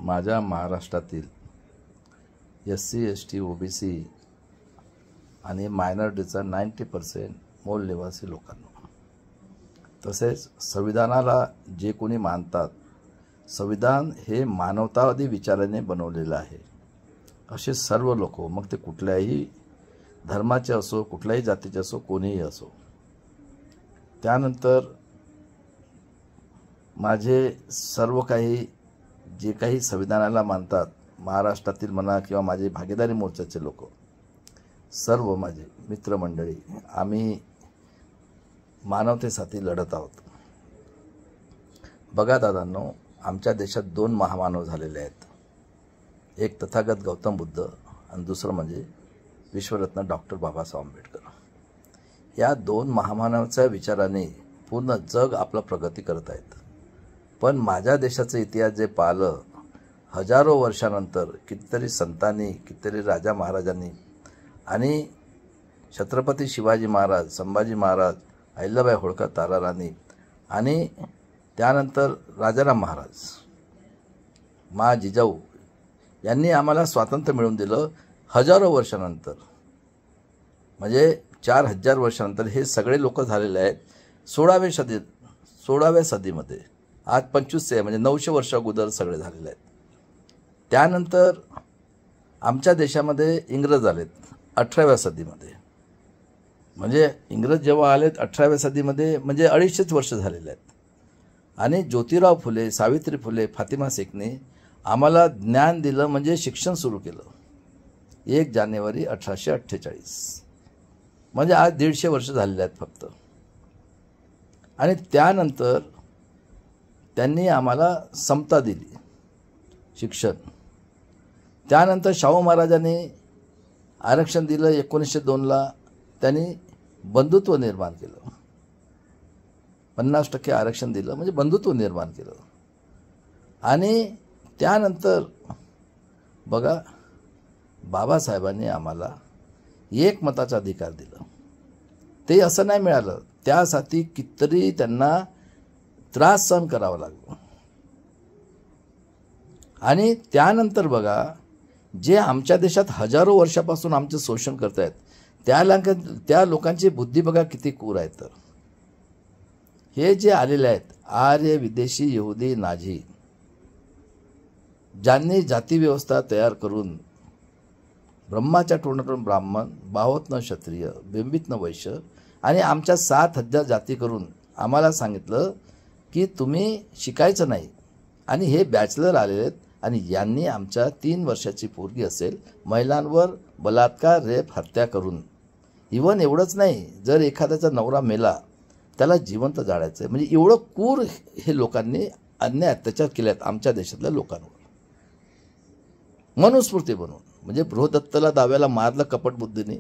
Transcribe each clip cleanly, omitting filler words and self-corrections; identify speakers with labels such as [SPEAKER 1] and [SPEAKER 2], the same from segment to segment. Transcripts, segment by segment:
[SPEAKER 1] माझ्या महाराष्ट्रातील SC ST OBC आणि मायनॉरिटीचा 90% मूळ निवासी लोकांना, तसेच संविधानाला जे कोणी मानतात, संविधान हे मानवतावादी विचाराने बनवलेलं आहे असे सर्व लोक, मग ते कुठल्याही धर्माचे असो, कुठल्याही जातीचे असो, कोणीही असो. त्यानंतर माझे सर्व काही जे काही संविधानाला मानतात, महाराष्ट्रातील म्हणा किंवा माझे भागीदारी मोर्चाचे लोक, सर्व माझे मित्रमंडळी, आम्ही मानवतेसाठी लढत आहोत. बघा दादांनो, आमच्या देशात 2 महामानव झालेले आहेत. एक तथागत गौतम बुद्ध आणि दुसरं म्हणजे विश्वरत्न डॉक्टर बाबासाहेब आंबेडकर. या 2 महामानवाच्या विचाराने पूर्ण जग आपला प्रगती करत आहेत. पण माझ्या देशाचा इतिहास जे पाहिलं, हजारो वर्षानंतर कितीतरी संतांनी, कितीतरी राजा महाराजांनी आणि छत्रपती शिवाजी महाराज, संभाजी महाराज, अहिल्याबाई होळकर, ताराराणी आणि त्यानंतर राजाराम महाराज, मा जिजाऊ यांनी आम्हाला स्वातंत्र्य मिळवून दिलं हजारो वर्षानंतर. म्हणजे 4000 वर्षानंतर हे सगळे लोक झालेले आहेत 16व्या सदीमध्ये. आज 25 म्हणजे 900 वर्ष अगोदर सगळे झालेले आहेत. त्यानंतर आमच्या देशामध्ये इंग्रज आलेत 18व्या सदीमध्ये. म्हणजे इंग्रज जेव्हा आलेत 18व्या सदीमध्ये, म्हणजे 250 वर्ष झालेले आहेत. आणि ज्योतिराव फुले, सावित्री फुले, फातिमा शेखने आम्हाला ज्ञान दिलं, म्हणजे शिक्षण सुरू केलं 1 जानेवारी 1848. म्हणजे आज 150 वर्ष झालेले आहेत फक्त. आणि त्यानंतर त्यांनी आम्हाला समता दिली, शिक्षण. त्यानंतर शाहू महाराजांनी आरक्षण दिलं 1902ला. त्यांनी बंधुत्व निर्माण केलं, 50% आरक्षण दिलं, म्हणजे बंधुत्व निर्माण केलं. आणि त्यानंतर बघा, बाबासाहेबांनी आम्हाला एकमताचा अधिकार दिला. ते असं नाही मिळालं, त्यासाठी कितीतरी त्यांना त्रास सहन करावा लागला. आणि त्यानंतर बघा, जे आमच्या देशात हजारो वर्षापासून आमचं शोषण करत आहेत, त्या लोकांची बुद्धी बघा किती क्रूर आहे. तर हे जे आलेले आहेत आर्य, विदेशी, यहुदी, नाझी, ज्यांनी जाती व्यवस्था तयार करून ब्रह्माच्या तोंडातून ब्राह्मण, बाहोतनं क्षत्रिय, बिंबितनं वैश्य आणि आमच्या 7000 जाती करून आम्हाला सांगितलं की तुम्ही शिकायचं नाही. आणि हे बॅचलर आलेले आहेत. आणि यांनी आमच्या 3 वर्षाची पोरगी असेल, महिलांवर बलात्कार, रेप, हत्या करून, इवन एवढंच नाही, जर एखाद्याचा नवरा मेला त्याला जिवंत जाळायचं. म्हणजे एवढं क्रूर हे लोकांनी अन्याय अत्याचार केलेत आमच्या देशातल्या लोकांवर, मनुस्मृती बनवून. म्हणजे बृहदत्तला दाव्याला मारलं कपट बुद्धीने.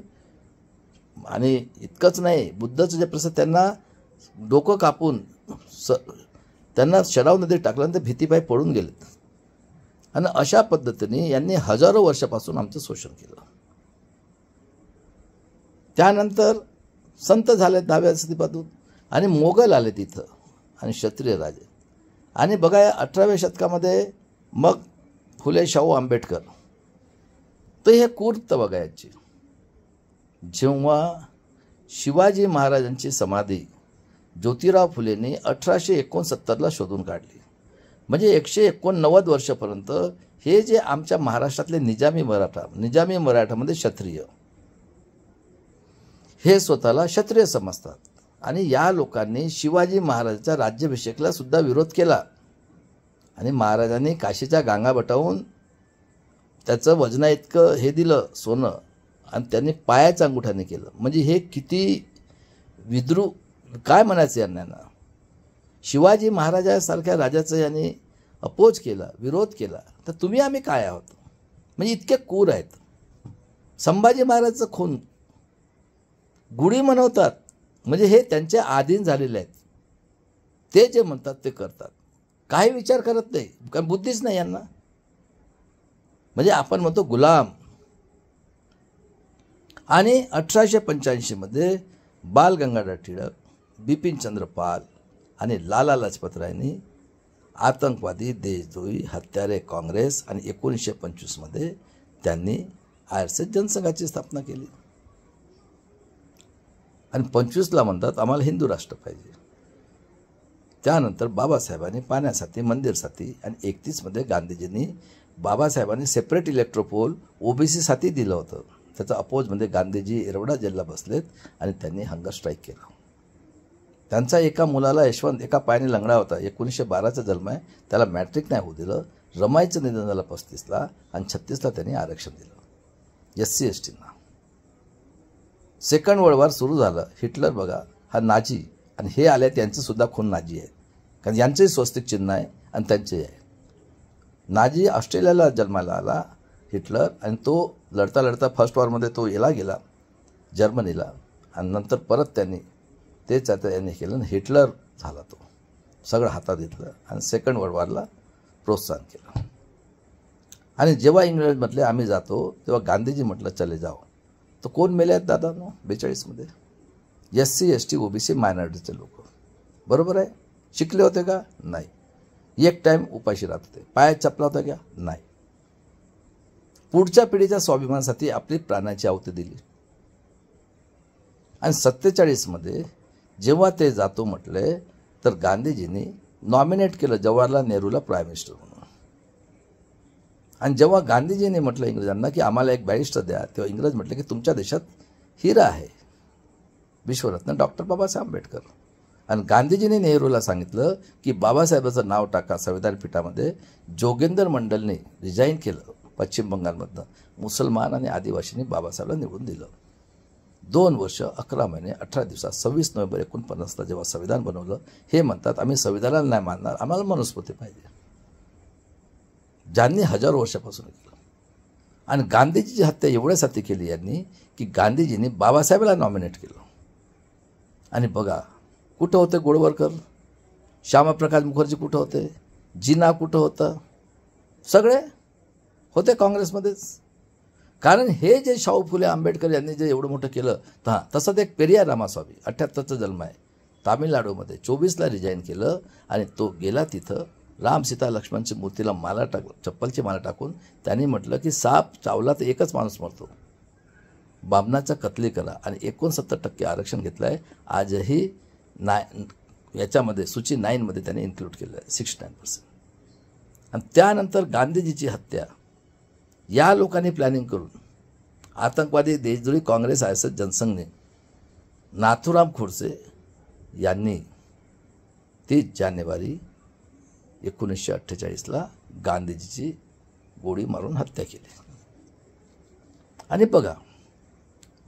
[SPEAKER 1] आणि इतकंच नाही, बुद्धाचं जे प्रसाद, त्यांना डोकं कापून त्यांना शराव नदीत टाकल्यानंतर भीतीपायी पळून गेलेत. आणि अशा पद्धतीने यांनी हजारो वर्षापासून आमचं शोषण केलं. त्यानंतर संत झाले 10व्या सदीपासून, आणि मोगल आले तिथं, आणि क्षत्रिय राजे. आणि बघा 18व्या शतकामध्ये मग फुले, शाहू, आंबेडकर. तर हे क्रूरता बघा याची. जेव्हा शिवाजी महाराजांची समाधी ज्योतिराव फुलेंनी 1869ला शोधून काढली, म्हणजे 189 वर्षापर्यंत हे जे आमच्या महाराष्ट्रातले निजामी मराठामध्ये क्षत्रिय, हे स्वतःला क्षत्रिय समजतात. आणि या लोकांनी शिवाजी महाराजांच्या राज्याभिषेकला सुद्धा विरोध केला. आणि महाराजांनी काशीच्या गांगा बटावून त्याचं वजना इतकं हे दिलं सोनं, आणि त्यांनी पायाच्या अंगुठाने केलं. म्हणजे हे किती विद्रू, काय म्हणायचं यांना. शिवाजी महाराजासारख्या राजाचं यांनी अपोज केला, विरोध केला, तर तुम्ही आम्ही काय आहोत. म्हणजे इतके क्रूर आहेत. संभाजी महाराजाचं खून गुढी मनवतात, म्हणजे हे त्यांचे अधीन झालेले आहेत. ते जे म्हणतात ते करतात, काही विचार करत नाही, कारण बुद्धीच नाही यांना. म्हणजे आपण म्हणतो गुलाम. आणि 1885मध्ये बाल गंगाधर टिळक, बिपिन चंद्र पाल आणि लाला लजपत रायांनी आतंकवादी, देशद्रोही, हत्यारे काँग्रेस आणि 1925मध्ये त्यांनी आरएसएस जनसंघाची स्थापना केली. आणि 25ला म्हणतात आम्हाला हिंदू राष्ट्र पाहिजे. त्यानंतर बाबासाहेबांनी पाण्यासाठी, मंदिरसाठी आणि 31मध्ये गांधीजींनी बाबासाहेबांनी सेपरेट इलेक्ट्रोपोल ओबीसीसाठी दिलं होतं. त्याचा अपोजमध्ये गांधीजी एरवडा जेलला बसलेत आणि त्यांनी हंगर स्ट्राईक केलं. त्यांचा एका मुलाला यशवंत एका पायाने लंगडा होता. 1912चा जन्म आहे. त्याला मॅट्रिक नाही होऊ दिलं. रमाईचं निधन झालं 35ला आणि 36ला त्यांनी आरक्षण दिलं SC STंना. सेकंड वर्ल्ड वॉर सुरू झालं. हिटलर बघा हा नाझी आणि हे आले त्यांचं सुद्धा खून नाझी आहे. कारण यांचंही स्वस्तिक चिन्ह आहे आणि त्यांचेही आहे. नाझी ऑस्ट्रेलियाला जन्माला आला हिटलर आणि तो लढता लढता फर्स्ट वॉरमध्ये तो याला गेला जर्मनीला आणि नंतर परत त्यांनी तेच आता यांनी केलं आणि हिटलर झाला. तो सगळं हातात घेतलं आणि सेकंड वर्ल्ड वॉरला प्रोत्साहन केलं. आणि जेव्हा इंग्लंडमधले आम्ही जातो तेव्हा गांधीजी म्हटलं चले जाओ. तर कोण मेले आहेत दादा 42मध्ये? SC ST OBC मायनॉरिटीचे लोक. बरोबर आहे. शिकले होते का? नाही. एक टाईम उपाशी राहत होते. पायात चपला होता का? नाही. पुढच्या पिढीच्या स्वाभिमानासाठी आपली प्राणाची आहुती दिली. आणि 47मध्ये जेव्हा ते जातो म्हटले तर गांधीजींनी नॉमिनेट केलं जवाहरलाल नेहरूला प्राईम मिनिस्टर म्हणून. आणि जेव्हा गांधीजींनी म्हटलं इंग्रजांना की आम्हाला एक बॅरिस्टर द्या, तेव्हा इंग्रज म्हटले की तुमच्या देशात हिरा आहे, विश्वरत्न डॉक्टर बाबासाहेब आंबेडकर. आणि गांधीजींनी नेहरूला सांगितलं की बाबासाहेबाचं नाव टाका संविधान पीठामध्ये. जोगेंद्र मंडलने रिजाईन केलं पश्चिम बंगालमधनं. मुसलमान आणि आदिवासींनी बाबासाहेबला निवडून दिलं. 2 वर्ष 11 महिने 18 दिवसात 26 नोव्हेंबर 49ला जेव्हा संविधान बनवलं, हे म्हणतात आम्ही संविधानाला नाही मानणार, आम्हाला मनुस्मृती पाहिजे. ज्यांनी हजारो वर्षापासून केलं. आणि गांधीजीची हत्या एवढ्यासाठी केली यांनी की गांधीजींनी बाबासाहेबाला नॉमिनेट केलं. आणि बघा कुठं होते गोळवळकर, श्यामाप्रकाश मुखर्जी कुठं होते, जिना कुठं होतं, सगळे होते काँग्रेसमध्येच. कारण हे जे शाहू फुले आंबेडकर यांनी जे एवढं मोठं केलं, तसंच एक पेरियार रामास्वामी 78चा जन्म आहे, तामिळनाडूमध्ये 24ला रिजाईन केलं. आणि तो गेला तिथं राम सीता लक्ष्मणची मूर्तीला माला चप्पलची माला टाकून त्यांनी म्हटलं की साप चावला तर एकच माणूस मरतो, बामणाचा कत्ले करा. आणि 69% आरक्षण घेतलं आहे. आजही याच्यामध्ये सूची 9मध्ये त्यांनी इन्क्लूड केलं आहे 69%. आणि त्यानंतर गांधीजीची हत्या या लोकांनी प्लॅनिंग करून आतंकवादी, देशद्रोही काँग्रेस, आरएसएस जनसंघने नाथुराम गोडसे यांनी 30 जानेवारी 1948ला गांधीजीची गोळी मारून हत्या केली. आणि बघा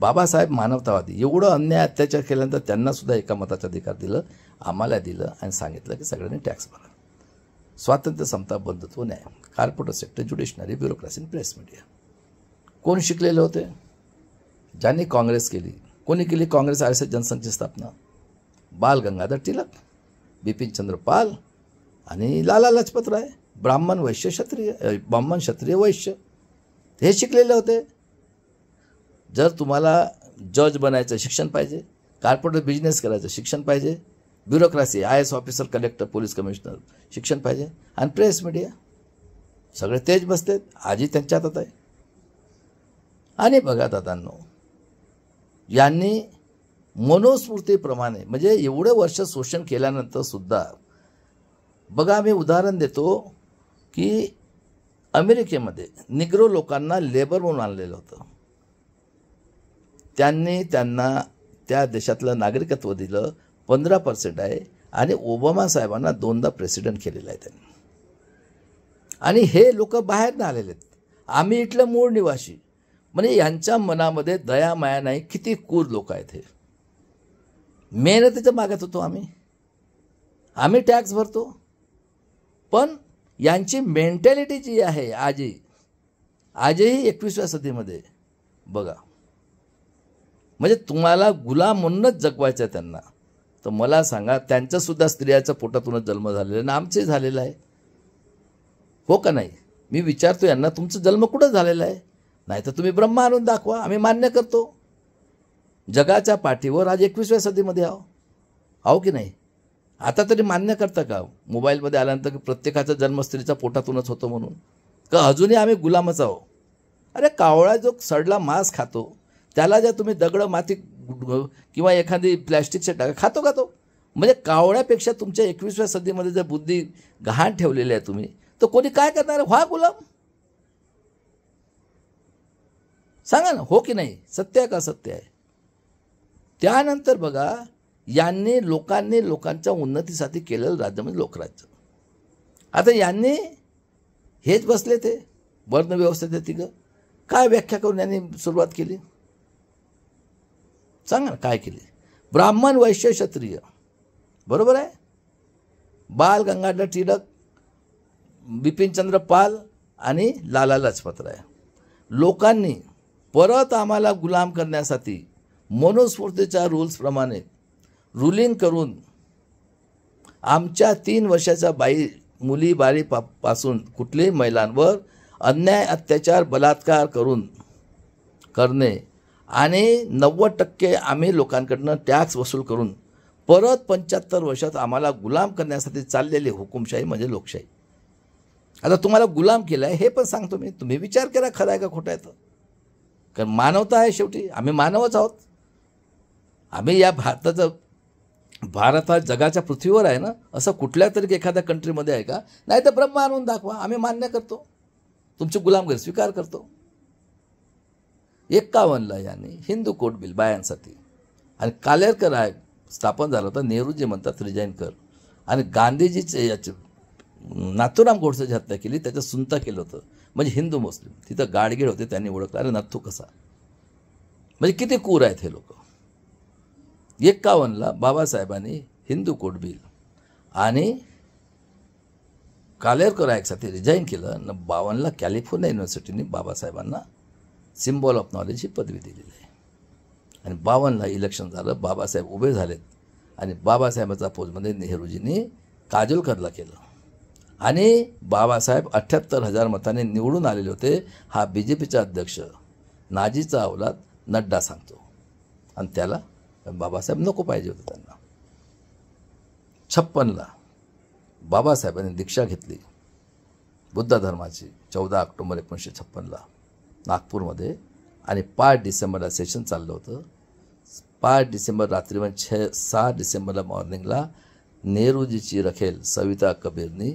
[SPEAKER 1] बाबासाहेब मानवतावादी, एवढं अन्याय अत्याचार केल्यानंतर त्यांना सुद्धा एका मताचा अधिकार दिलं, आम्हाला दिलं आणि सांगितलं की सगळ्यांनी टॅक्स भरा. स्वातंत्र्य, समता, बंधुत्व, न्याय, corporate sector, judiciary, bureaucracy, press media. कोण शिकलेले होते? ज्यांनी काँग्रेस केली. कोणी केली काँग्रेस आरएसएस जनसंघची स्थापना? बाल गंगाधर टिळक, बिपिन चंद्र पाल आणि लाला लजपत राय. ब्राह्मण क्षत्रिय वैश्य हे शिकलेले होते. जर तुम्हाला जज बनायचं शिक्षण पाहिजे, कॉर्पोरेट बिझनेस करायचं शिक्षण पाहिजे, bureaucracy, IAS officer, collector, police commissioner शिक्षण पाहिजे, आणि प्रेस मीडिया सगळे तेच बसलेत. आजही त्यांच्या हातात आहे. आणि बघा दादांनो, यांनी मनुस्मृतीप्रमाणे म्हणजे एवढे वर्ष शोषण केल्यानंतर सुद्धा बघा, मी उदाहरण देतो की अमेरिकेमध्ये निग्रो लोकांना लेबर म्हणून आणलेलं होतं. त्यांनी त्यांना त्या देशातलं नागरिकत्व दिलं, 15% आहे. आणि ओबामा साहेबांना 2दा प्रेसिडेंट केलेलं आहे त्यांनी. आणि हे लोक बाहेरनं आलेले आहेत. आम्ही इथलं मूळ निवासी. म्हणजे यांच्या मनामध्ये दया माया नाही. किती क्रूर लोक आहेत हे. मेहनतीचं मागत होतो आम्ही टॅक्स भरतो, पण यांची मेंटॅलिटी जी आहे आजही 21व्या सदीमध्ये बघा, म्हणजे तुम्हाला गुलाम म्हणूनच जगवायचं आहे त्यांना. तर मला सांगा, त्यांच्यासुद्धा स्त्रियाच्या पोटातूनच जन्म झालेला आहे, आमचे झालेला आहे, हो का नाही? मी विचारतो यांना, तुमचा जन्म कुठं झालेला आहे? नाही तर तुम्ही ब्रह्मा आणून दाखवा, आम्ही मान्य करतो. जगाच्या पाठीवर आज 21व्या सदीमध्ये आहो की नाही? आता तरी मान्य करता का मोबाईलमध्ये आल्यानंतर की प्रत्येकाचा जन्म स्त्रीचा पोटातूनच होतो म्हणून? का अजूनही आम्ही गुलामच आहो? अरे कावळा जो सडला मांस खातो त्याला जर तुम्ही दगडं माती किंवा एखादी प्लॅस्टिकचे टाका खातो का तो? म्हणजे कावळ्यापेक्षा तुमच्या 21व्या सदीमध्ये जर बुद्धी गहाण ठेवलेली आहे तुम्ही, तर कोणी काय करणार? व्हा गुलाम. सांगा ना, हो की नाही? सत्य आहे का सत्य आहे? त्यानंतर बघा, यांनी लोकांच्या उन्नतीसाठी केलेलं राज्य म्हणजे लोकराज्य. आता यांनी हेच बसले ते वर्णव्यवस्थेचे तिघं काय व्याख्या करून यांनी सुरुवात केली? सांगा ना काय केली? ब्राह्मण, वैश्य, क्षत्रिय, बरोबर आहे. बाल गंगाधर टिळक, बिपिनचंद्र पाल आणि लाला लजपतराय लोकांनी परत आम्हाला गुलाम करण्यासाठी मनुस्मृतीच्या रूल्सप्रमाणे रुलिंग करून आमच्या 3 वर्षाच्या मुली पासून कुठल्याही महिलांवर अन्याय, अत्याचार, बलात्कार करणे आणि 90% आम्ही लोकांकडनं टॅक्स वसूल करून परत 75 वर्षात आम्हाला गुलाम करण्यासाठी चाललेली हुकुमशाही म्हणजे लोकशाही. आता तुम्हाला गुलाम केलं आहे हे पण सांगतो मी, तुम्ही विचार करा खरं आहे का खोटं आहे. तर कारण मानवता आहे, शेवटी आम्ही मानवच आहोत. आम्ही या भारत हा जगाच्या पृथ्वीवर आहे ना, असं कुठल्या तरी एखाद्या कंट्रीमध्ये आहे का? नाही तर ब्रह्म आणून दाखवा, आम्ही मान्य करतो, तुमची गुलामगिरी स्वीकार करतो. 51ला यांनी हिंदू कोड बिल बायांसाठी आणि कालेरकर आयोग स्थापन झाला होता. नेहरूजी म्हणतात रिजाईन कर. आणि गांधीजीचे याचे नाथूराम गोडसेची हत्या केली, त्याचं सुनता केलं होतं. म्हणजे हिंदू मुस्लिम तिथं गाडगीळ होते, त्यांनी ओळखलं अरे नथू कसा. म्हणजे किती क्रूर आहेत हे लोक. 51ला बाबासाहेबांनी हिंदू कोड बिल आणि कालेरकर आयोगसाठी रिजाईन केलं आणि 52ला कॅलिफोर्निया युनिव्हर्सिटीने बाबासाहेबांना सिम्बॉल ऑफ नॉलेज ही पदवी दिलेली आहे. आणि 52ला इलेक्शन झालं, बाबासाहेब उभे झालेत आणि बाबासाहेबांचा पोजमध्ये नेहरूजींनी काजोलकरला केलं आणि बाबासाहेब 78,000 मतांनी निवडून आलेले होते. हा BJPचा अध्यक्ष नाजीचा अवलाद नड्डा सांगतो. आणि त्याला बाबासाहेब नको पाहिजे होते त्यांना. 56ला बाबासाहेबांनी दीक्षा घेतली बुद्ध धर्माची 14 ऑक्टोबर 1956ला नागपूरमध्ये. आणि 5 डिसेंबरला सेशन चाललं होतं. 5 डिसेंबर रात्री 6 डिसेंबरला मॉर्निंगला नेहरूजीची रखेल सविता कबीरनी,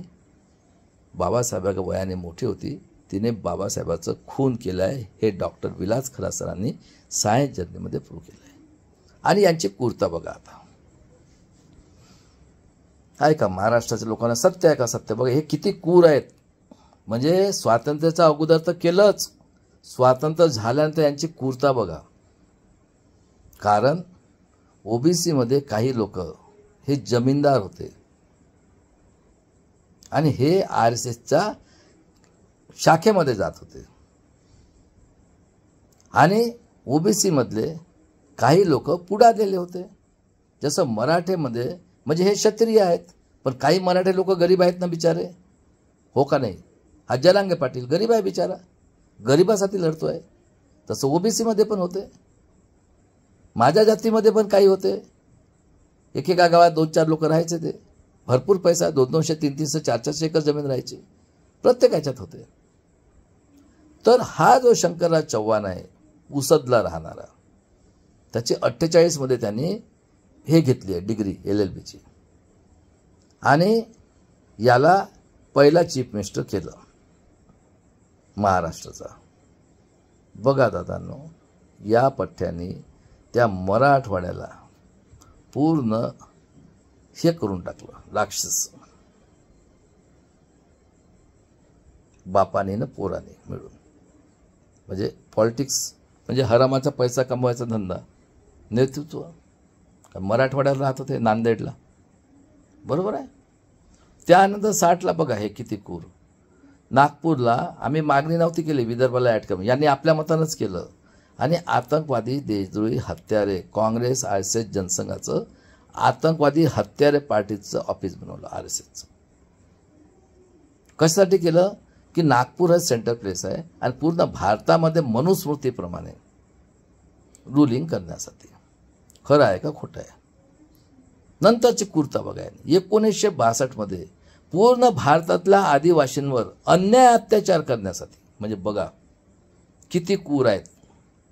[SPEAKER 1] बाबासाहेबांच्या वयाने मोठी होती, तिने बाबासाहेबाचं खून केलं आहे हे डॉक्टर विलास खरा सरांनी सायन्स जर्नीमध्ये प्रूव्ह केलं आहे. आणि यांची क्रूरता बघा. आता आहे का महाराष्ट्राच्या लोकांना सत्य आहे का सत्य? बघा हे किती क्रूर आहेत. म्हणजे स्वातंत्र्याचा अगोदर तर केलंच, स्वातंत्र्य झाल्यानंतर यांची क्रूरता बघा. कारण OBC मध्ये काही लोक हे जमीनदार होते आणि हे RSSच्या शाखेमध्ये जात होते. आणि OBC मधले काही लोक पुढारलेले होते. जसं मराठेमध्ये म्हणजे हे क्षत्रिय आहेत, पण काही मराठे लोक गरीब आहेत ना बिचारे, हो का नाही? हा जरांगे पाटील गरीब आहे बिचारा, गरिबासाठी लढतोय. तसं OBC मध्ये पण होते, माझ्या जातीमध्ये पण काही होते. एकेका गावात 2-4 लोक राहायचे, ते भरपूर पैसा 200, 300, 400 एकर जमीन राहायची, प्रत्येक ह्याच्यात होते. तर हा जो शंकरराव चव्हाण आहे उसदला राहणारा, त्याची 48 मध्ये त्यांनी हे घेतली आहे डिग्री LLBची आणि याला पहिला चीफ मिनिस्टर केलं महाराष्ट्राचा. बघा दादांनो, या पठ्ठ्याने त्या मराठवाड्याला पूर्ण हे करून टाकलं, राक्षस. बापाने न पोराने मिळून. म्हणजे पॉलिटिक्स म्हणजे हरामाचा पैसा कमवायचा धंदा, नेतृत्व. मराठवाड्याला राहत होते नांदेडला, बरोबर आहे. त्यानंतर 60ला बघा हे किती क्रूर. नागपूरला आम्ही मागणी नव्हती केली विदर्भाला ॲड करून, यांनी आपल्या मतानंच केलं. आणि आतंकवादी देशद्रोही हत्यारे काँग्रेस RSS जनसंघाचं आतंकवादी हत्यारे पार्टीचं ऑफिस बनवलं RSSचं. कशासाठी केलं की नागपूर हा सेंटर प्लेस आहे आणि पूर्ण भारतामध्ये मनुस्मृतीप्रमाणे रुलिंग करण्यासाठी. खरं आहे का खोटं आहे? नंतरची कुर्ता बघा, 1962 पूर्ण भारतातल्या आदिवासींवर अन्याय अत्याचार करण्यासाठी, म्हणजे बघा किती कूर आहेत.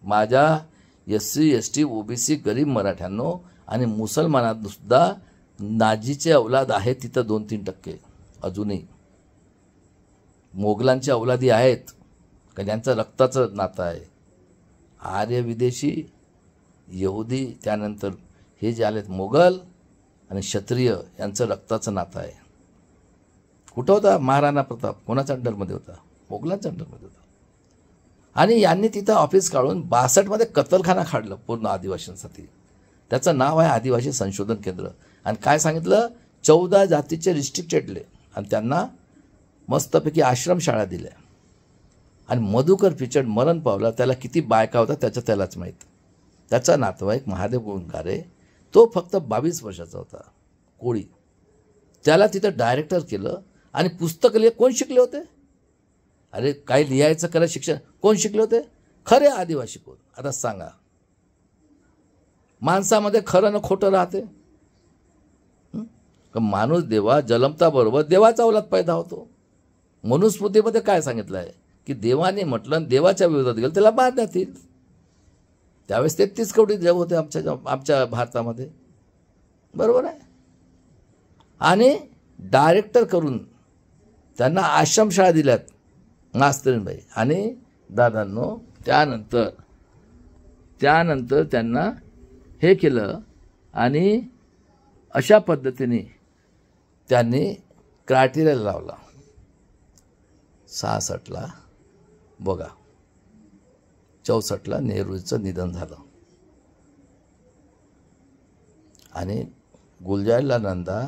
[SPEAKER 1] माझ्या SC ST OBC गरीब मराठ्यांनो आणि मुसलमानात सुद्धा नाजीचे अवलाद आहे तिथं 2-3% अजूनही. मोगलांच्या अवलादी आहेत का ज्यांचं रक्ताचं नातं आहे. आर्य विदेशी, यहुदी, त्यानंतर हे जे आलेत मोगल आणि क्षत्रिय यांचं रक्ताचं नातं आहे. कुठं होता महाराणा प्रताप? कोणाच्या अंडरमध्ये होता? मोगलांच्या अंडरमध्ये होता. आणि यांनी तिथं ऑफिस काढून 62 कत्तलखाना काढलं पूर्ण आदिवासींसाठी. त्याचं नाव आहे आदिवासी संशोधन केंद्र. आणि काय सांगितलं, 14 जातीचे रिस्ट्रिक्टेडले आणि त्यांना मस्तपैकी आश्रमशाळा दिल्या. आणि मधुकर पिचड मरण पावला, त्याला किती बायका होता त्याचं त्यालाच माहीत. त्याचा नातेवाईक महादेव गुंगारे, तो फक्त 22 वर्षाचा होता, कोळी. त्याला तिथं डायरेक्टर केलं. आणि पुस्तक कोण शिकले होते? अरे काय लिहायचं करा शिक्षण कोण शिकले होते? खरे आदिवासी कोण? आता सांगा. माणसामध्ये खरं न खोटं राहते? माणूस देवा जलमता बरोबर देवाचा अवलाद पैदा होतो. मनुस्मृतीमध्ये काय सांगितलं आहे की देवाने म्हटलं देवाच्या विरोधात गेलं त्याला मारण्यात येईल. त्यावेळेस 33 कोटी देव होते आमच्या भारतामध्ये, बरोबर आहे. आणि डायरेक्टर करून त्यांना आश्रमशाळा दिल्यात मास्तरीनबाई आणि दादांनो. त्यानंतर त्यांना हे केलं आणि अशा पद्धतीने त्यांनी क्रायटेरिया लावला. 66ला बघा, 64ला नेहरूचं निधन झालं. आणि गुलजारीलाल नंदा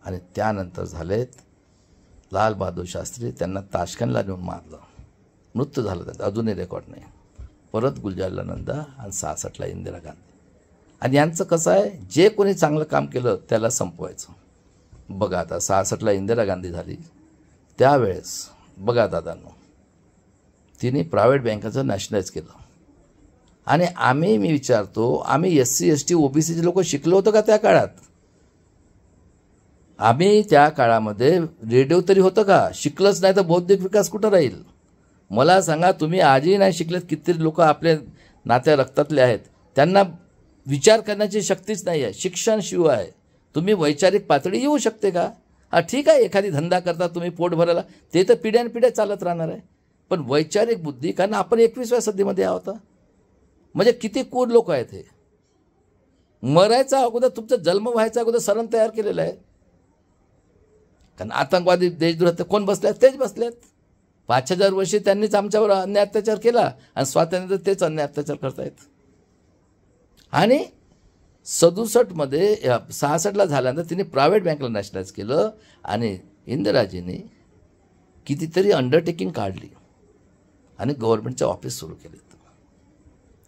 [SPEAKER 1] आणि त्यानंतर झालेत लाल बहादूर शास्त्री. त्यांना ताशकंदला नेऊन मारलं, मृत्यू झालं त्यांचं, अजूनही रेकॉर्ड नाही. परत गुलजारीलाल नंदा आणि 66ला इंदिरा गांधी. आणि यांचं कसं आहे, जे कोणी चांगलं काम केलं त्याला संपवायचं. बघा आता 66ला इंदिरा गांधी झाली त्यावेळेस बघा दादांनो, तिने प्रायव्हेट बँकाचं नॅशनलाइज केलं. आणि मी विचारतो, आम्ही SC ST OBCचे लोक शिकलो होतो का त्या काळात? आम्ही त्या काळामध्ये रेडिओ तरी होतं का? शिकलंच नाही तर बौद्धिक विकास कुठं राहील? मला सांगा, तुम्ही आजही नाही शिकलेत. किती लोक आपले नात्या रक्तातले आहेत, त्यांना विचार करण्याची शक्तीच नाही आहे. शिक्षणाशिवाय तुम्ही वैचारिक पातळी येऊ शकते का? हा ठीक आहे, एखादी धंदा करता तुम्ही पोट भरायला, ते तर पिढ्यानपिढ्या चालत राहणार आहे. पण वैचारिक बुद्धी, कारण आपण 21व्या सदीमध्ये आहोत. म्हणजे किती कूर लोक आहेत हे. मरायचा अगोदर, तुमचा जन्म व्हायचा अगोदर सरण तयार केलेलं आहे. कारण आतंकवादी देशद्रोह कोण बसले आहेत? तेच बसलेत. 5000 वर्षे त्यांनीच आमच्यावर अन्याय अत्याचार केला आणि स्वातंत्र्य तेच अन्याय अत्याचार करतायत. आणि 67मध्ये 66ला झाल्यानंतर तिने प्रायव्हेट बँकला नॅशनलाइज केलं. आणि इंदिराजींनी कितीतरी अंडरटेकिंग काढली आणि गव्हर्नमेंटचे ऑफिस सुरू केले.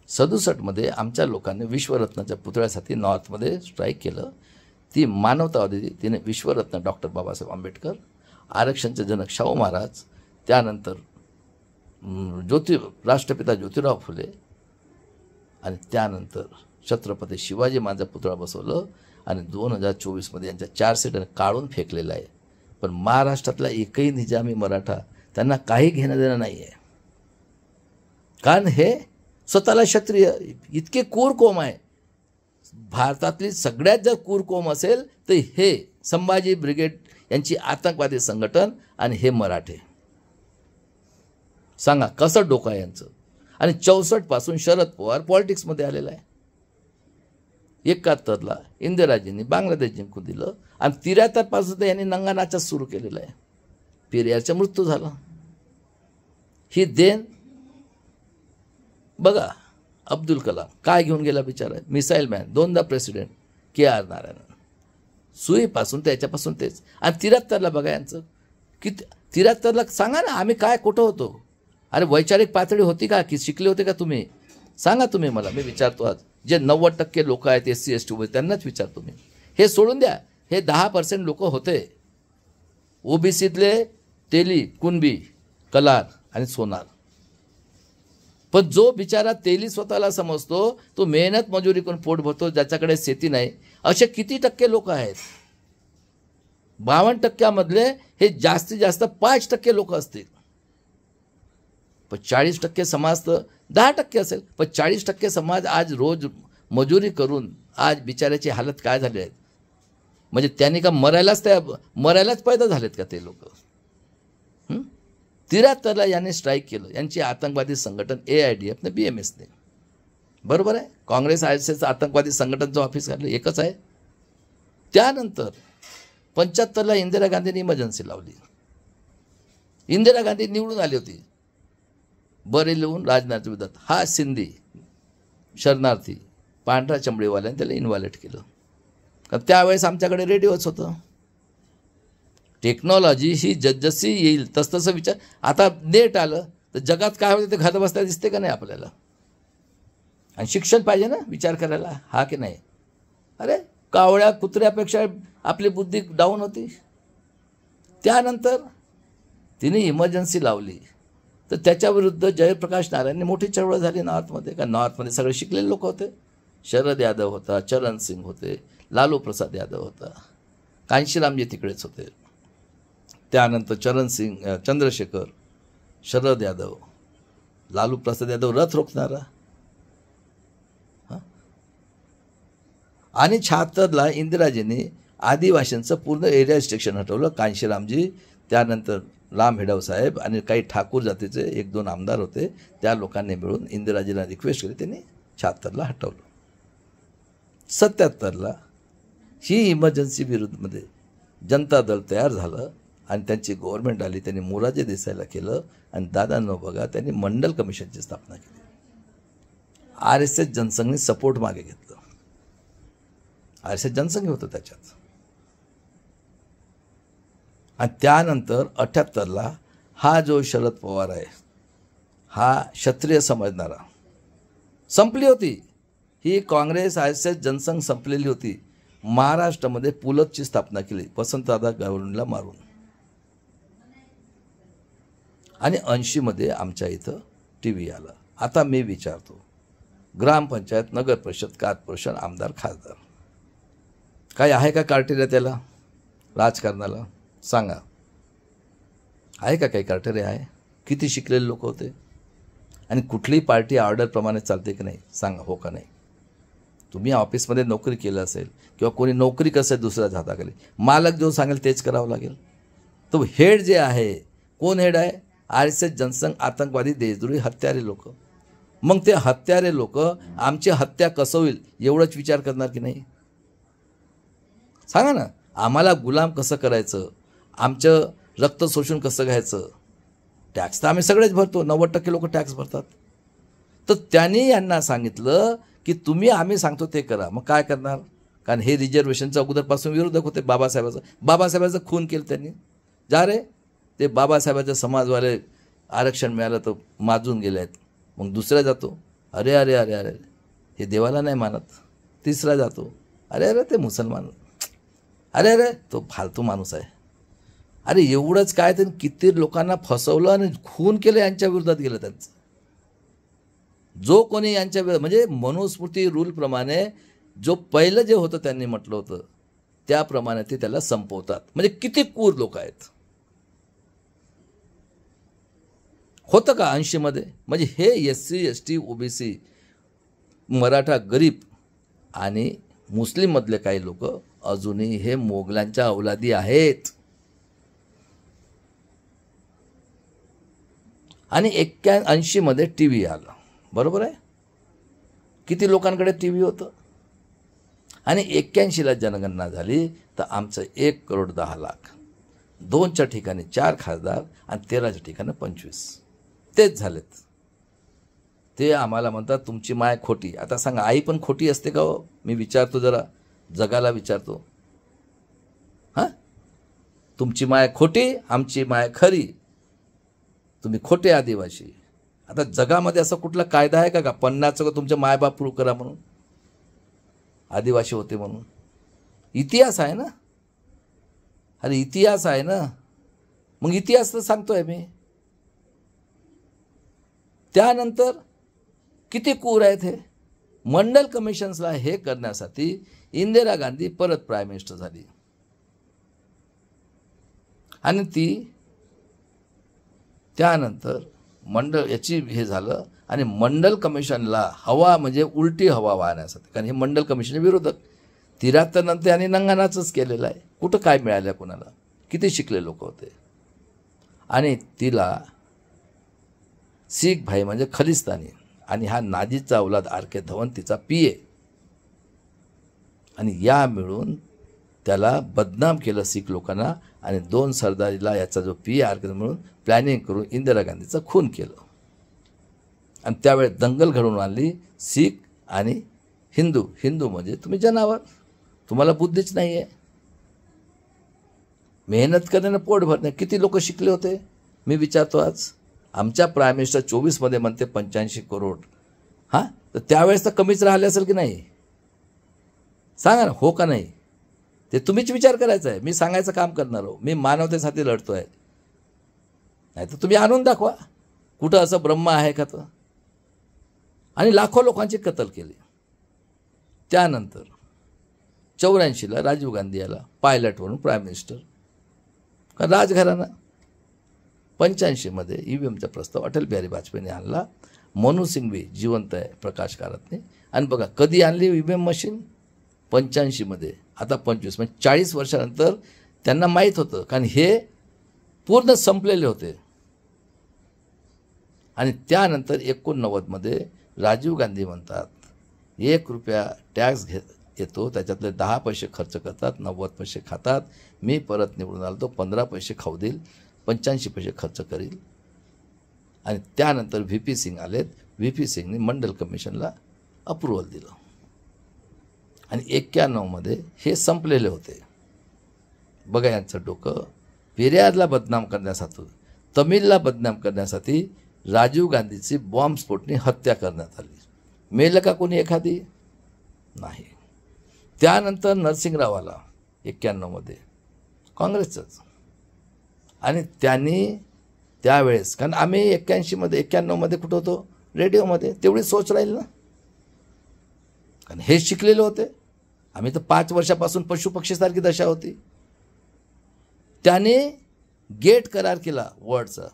[SPEAKER 1] 67मध्ये आमच्या लोकांनी विश्वरत्नाच्या पुतळ्यासाठी नॉर्थमध्ये स्ट्राईक केलं. ती मानवतावादी, तिने विश्वरत्न डॉक्टर बाबासाहेब आंबेडकर, आरक्षणचे जनक शाहू महाराज, त्यानंतर राष्ट्रपिता ज्योतिराव फुले आणि त्यानंतर छत्रपती शिवाजी महाराजांचा पुतळा बसवलं. आणि 2024मध्ये यांच्या 4 सीटांनी काढून फेकलेला आहे. पण महाराष्ट्रातला एकही निजामी मराठा त्यांना काही घेणं देणं नाही आहे. कारण हे स्वतःला क्षत्रिय, इतके कूर कोम आहे. भारतातली सगळ्यात जर कूर कोम असेल तर हे संभाजी ब्रिगेड यांची आतंकवादी संघटन आणि हे मराठे. सांगा कसं डोकं आहे यांचं. आणि 64 पासून शरद पवार पॉलिटिक्समध्ये आलेला आहे. 71ला इंदिराजींनी बांगलादेश जिंकून दिलं. आणि 73 पासून तर यांनी नंगा नाचा सुरू केलेला आहे. पेरियारचा मृत्यू झाला. ही देण बघा. अब्दुल कलाम काय घेऊन गेला बिचारा, मिसाईल मॅन, 2दा प्रेसिडेंट, KR नारायणन. सुईपासून त्याच्यापासून तेच. आणि 73ला बघा यांचं किती. 73ला सांगा ना आम्ही काय कुठं होतो? अरे वैचारिक पातळी होती का? की शिकले होते का तुम्ही? सांगा तुम्ही मला. मी विचारतो आज जे 90% लोक आहेत SC ST OBC त्यांनाच विचारतो मी. हे सोडून द्या, हे 10% लोक होते OBCतले, तेली, कुणबी, कलार आणि सोनार. पण जो बिचारा तेली स्वतःला समजतो, तो मेहनत मजुरी करून पोट भरतो, ज्याच्याकडे शेती नाही, असे किती टक्के लोक आहेत? 52% हे जास्तीत जास्त 5% लोक असतील. पण 40% समाज तर 10% असेल. पण 40% समाज आज रोज मजुरी करून आज बिचाऱ्याची हालत काय झाली आहे? म्हणजे त्यांनी का मरायलाच पैदा झालेत का ते लोक? 73ला यांनी स्ट्राईक केलं. यांची आतंकवादी संघटन AIDF BMSने. बरोबर आहे. काँग्रेस ISS आतंकवादी संघटनचं ऑफिस काढलं एकच आहे. त्यानंतर 75ला इंदिरा गांधींनी इमर्जन्सी लावली. इंदिरा गांधी निवडून आली होती बरेलीहून राजनाथ विरोधात. हा सिंधी शरणार्थी पांढरा चमडीवाल्याने त्याला इन्व्हायलेट केलं. कारण त्यावेळेस आमच्याकडे रेडिओच होतं. टेक्नॉलॉजी ही जसजशी येईल तसतसं विचार. आता नेट आलं तर जगात काय होतं ते घरात बसता दिसते का नाही आपल्याला? आणि शिक्षण पाहिजे ना विचार करायला, हा की नाही? अरे कावळ्या कुत्र्यापेक्षा आपली बुद्धी डाऊन होती. त्यानंतर तिने इमर्जन्सी लावली तर त्याच्याविरुद्ध जयप्रकाश नारायणने मोठी चळवळ झाली नॉर्थमध्ये. का नॉर्थमध्ये सगळे शिकलेले लोक होते. शरद यादव होता, चरण सिंग होते, लालू प्रसाद यादव होता, कांशीरामजी तिकडेच होते. त्यानंतर चंद्रशेखर, शरद यादव, लालू प्रसाद यादव रथ रोखणारा. आणि 76ला इंदिराजींनी आदिवासींचं पूर्ण एरिया रिस्ट्रिक्शन हटवलं. कांशीरामजी, त्यानंतर राम हेडव साहेब आणि काही ठाकूर जातीचे 1-2 आमदार होते. त्या लोकांनी मिळून इंदिराजींना रिक्वेस्ट केली, त्यांनी 76ला हटवलं. 77ला ही इमर्जन्सी विरुद्धमध्ये जनता दल तयार झालं आणि त्यांची गव्हर्नमेंट आली. त्यांनी मोरारजी देसाईला केलं आणि दादांनो बघा त्यांनी मंडल कमिशनची स्थापना केली. RSS जनसंघने सपोर्ट मागे घेतलं. RSS जनसंघ होतं त्याच्यात. आणि त्यानंतर 78ला हा जो शरद पवार आहे हा क्षत्रिय समजणारा, संपली होती ही काँग्रेस RSS जनसंघ संपलेली होती. महाराष्ट्रामध्ये पुलतची स्थापना केली वसंतदादा गावडेंना मारून. आणि 80मध्ये आमच्या इथं TV आला. आता मी विचारतो, ग्रामपंचायत, नगर परिषद, कॉर्पोरेशन, आमदार, खासदार काय आहे का क्रायटेरिया त्याला राजकारणाला? सांगा, आहे का काही क्रायटेरिया? आहे? किती शिकलेले लोक होते? आणि कुठलीही पार्टी ऑर्डरप्रमाणे चालते की नाही? सांगा, हो का नाही? तुम्ही ऑफिसमध्ये नोकरी केलं असेल किंवा कोणी नोकरी कसं आहे दुसऱ्या हाताखाली, मालक जो सांगेल तेच करावं लागेल. तो हेड जे आहे, कोण हेड आहे? RSS जनसंघ आतंकवादी देशद्रोही हत्यारे लोक. मग ते हत्यारे लोक आमची हत्या कसं होईल एवढंच विचार करणार की नाही? सांगा ना. आम्हाला गुलाम कसं करायचं, आमचं रक्त शोषून कसं घ्यायचं. टॅक्स तर आम्ही सगळेच भरतो, 90% लोक टॅक्स भरतात. तर त्यांनी यांना सांगितलं की तुम्ही आम्ही सांगतो ते करा. मग काय करणार? कारण हे रिझर्वेशनच्या अगोदरपासून विरोधक होते. बाबासाहेबाचं खून केलं त्यांनी. जा रे, ते बाबासाहेबाच्या समाजवाले आरक्षण मिळालं तर माजून गेले आहेत. मग दुसरा जातो, अरे अरे अरे अरे हे देवाला नाही मानत. तिसरा जातो, अरे अरे ते मुसलमान, अरे अरे तो फालतू माणूस आहे. अरे एवढंच काय, त्यांनी किती लोकांना फसवलं आणि खून केलं, यांच्या विरोधात गेलं त्यांचं. जो कोणी यांच्या म्हणजे मनुस्मृती रूलप्रमाणे जो पहिलं जे होतं त्यांनी म्हटलं होतं त्याप्रमाणे ते त्याला संपवतात. म्हणजे किती क्रूर लोक आहेत. होतं का 80मध्ये? म्हणजे हे SC ST OBC मराठा गरीब आणि मुस्लिममधले काही लोक अजूनही हे मोगलांच्या अवलादी आहेत. आणि 81मध्ये TV आला, बरोबर आहे? किती लोकांकडे TV होतं? आणि 81ला जनगणना झाली तर आमचं 1,10,00,000. 2च्या ठिकाणी 4 खासदार आणि 13च्या ठिकाणी 25 तेच झालेत. ते आम्हाला म्हणतात तुमची माय खोटी. आता सांगा, आई पण खोटी असते का हो? मी विचारतो, जरा जगाला विचारतो. हां, तुमची माय खोटी, आमची माय खरी. तुम्ही खोटे आदिवासी. आता जगामध्ये असा कुठला कायदा आहे का 50 तुमचे मायबाप प्रूव्ह करा म्हणून, आदिवासी होते म्हणून? इतिहास आहे ना. अरे इतिहास आहे ना. मग इतिहास तर सांगतोय मी. त्यानंतर किती क्रूर आहेत हे. मंडल कमिशन्सला हे करण्यासाठी इंदिरा गांधी परत प्राईम मिनिस्टर झाली आणि ती त्यानंतर मंडळ याची हे झालं आणि मंडल कमिशनला हवा म्हणजे उलटी हवा वाहण्यासाठी, कारण हे मंडल कमिशनचे विरोधक 73 नंतर यांनी नंगानाचंच केलेलं आहे. कुठं काय मिळालं कोणाला, किती शिकले लोक होते. आणि तिला सिख भाई म्हणजे खलिस्तानी आणि हा नाजीचा अवलाद आर.के. धवन तिचा PA आणि या मिळून त्याला बदनाम केलं सिख लोकांना आणि 2 सरदारीला याचा जो PA आर.के. मिळून प्लॅनिंग करून इंदिरा गांधीचं खून केलं आणि त्यावेळेस दंगल घडवून आणली. सिख आणि हिंदू म्हणजे तुम्ही जनावर, तुम्हाला बुद्धीच नाही आहे. मेहनत करण्यानं पोट भरणे. किती लोक शिकले होते मी विचारतो आज. आमच्या प्राईम मिनिस्टर 24 म्हणते 85 करोड. हां, तर त्यावेळेस तर कमीच राहिले असेल की नाही, सांगा ना, हो का नाही. ते तुम्हीच विचार करायचा आहे. मी सांगायचं काम करणार आहो. मी मानवतेसाठी लढतो आहे. नाही तर तुम्ही आणून दाखवा कुठं असं ब्रह्म आहे का तर. आणि लाखो लोकांची कत्ल केली. त्यानंतर 84ला राजीव गांधी याला पायलटवरून प्राईम मिनिस्टर, कारण राजघराणा. 85मध्ये EVMचा प्रस्ताव अटल बिहारी वाजपेयीने आणला. मनू सिंघवी जिवंत आहे, प्रकाश कारातने. आणि बघा कधी आणली EVM मशीन, 85मध्ये. आता 25 म्हणजे 40 वर्षानंतर त्यांना माहीत होतं, कारण हे पूर्ण संपलेले होते. आणि त्यानंतर 89मध्ये राजीव गांधी म्हणतात ₹1 टॅक्स येतो, त्याच्यातले 10 पैसे खर्च करतात, 90 पैसे खातात. मी परत निवडून आलो तो 15 पैसे खाऊ देईल, 85 पैसे खर्च करील. आणि त्यानंतर VP सिंग आलेत. VP सिंगने मंडल कमिशनला अप्रुव्हल दिलं आणि 91मध्ये हे संपलेले होते. बघा यांचं डोकं. पेरियारला बदनाम करण्यासाठी, तमिळला बदनाम करण्यासाठी राजीव गांधीची बॉम्बस्फोटने हत्या करण्यात आली. मेलं का कोणी एखादी? नाही. त्यानंतर नरसिंगराव आला 91मध्ये, काँग्रेसचंच. आणि त्यांनी त्यावेळेस, कारण आम्ही 91मध्ये कुठं होतो, रेडिओमध्ये, तेवढी सोच राहील ना, कारण हे शिकलेले होते. आम्ही तर 5 वर्षापासून पशुपक्षीसारखी दशा होती. त्याने गेट करार केला वर्डचा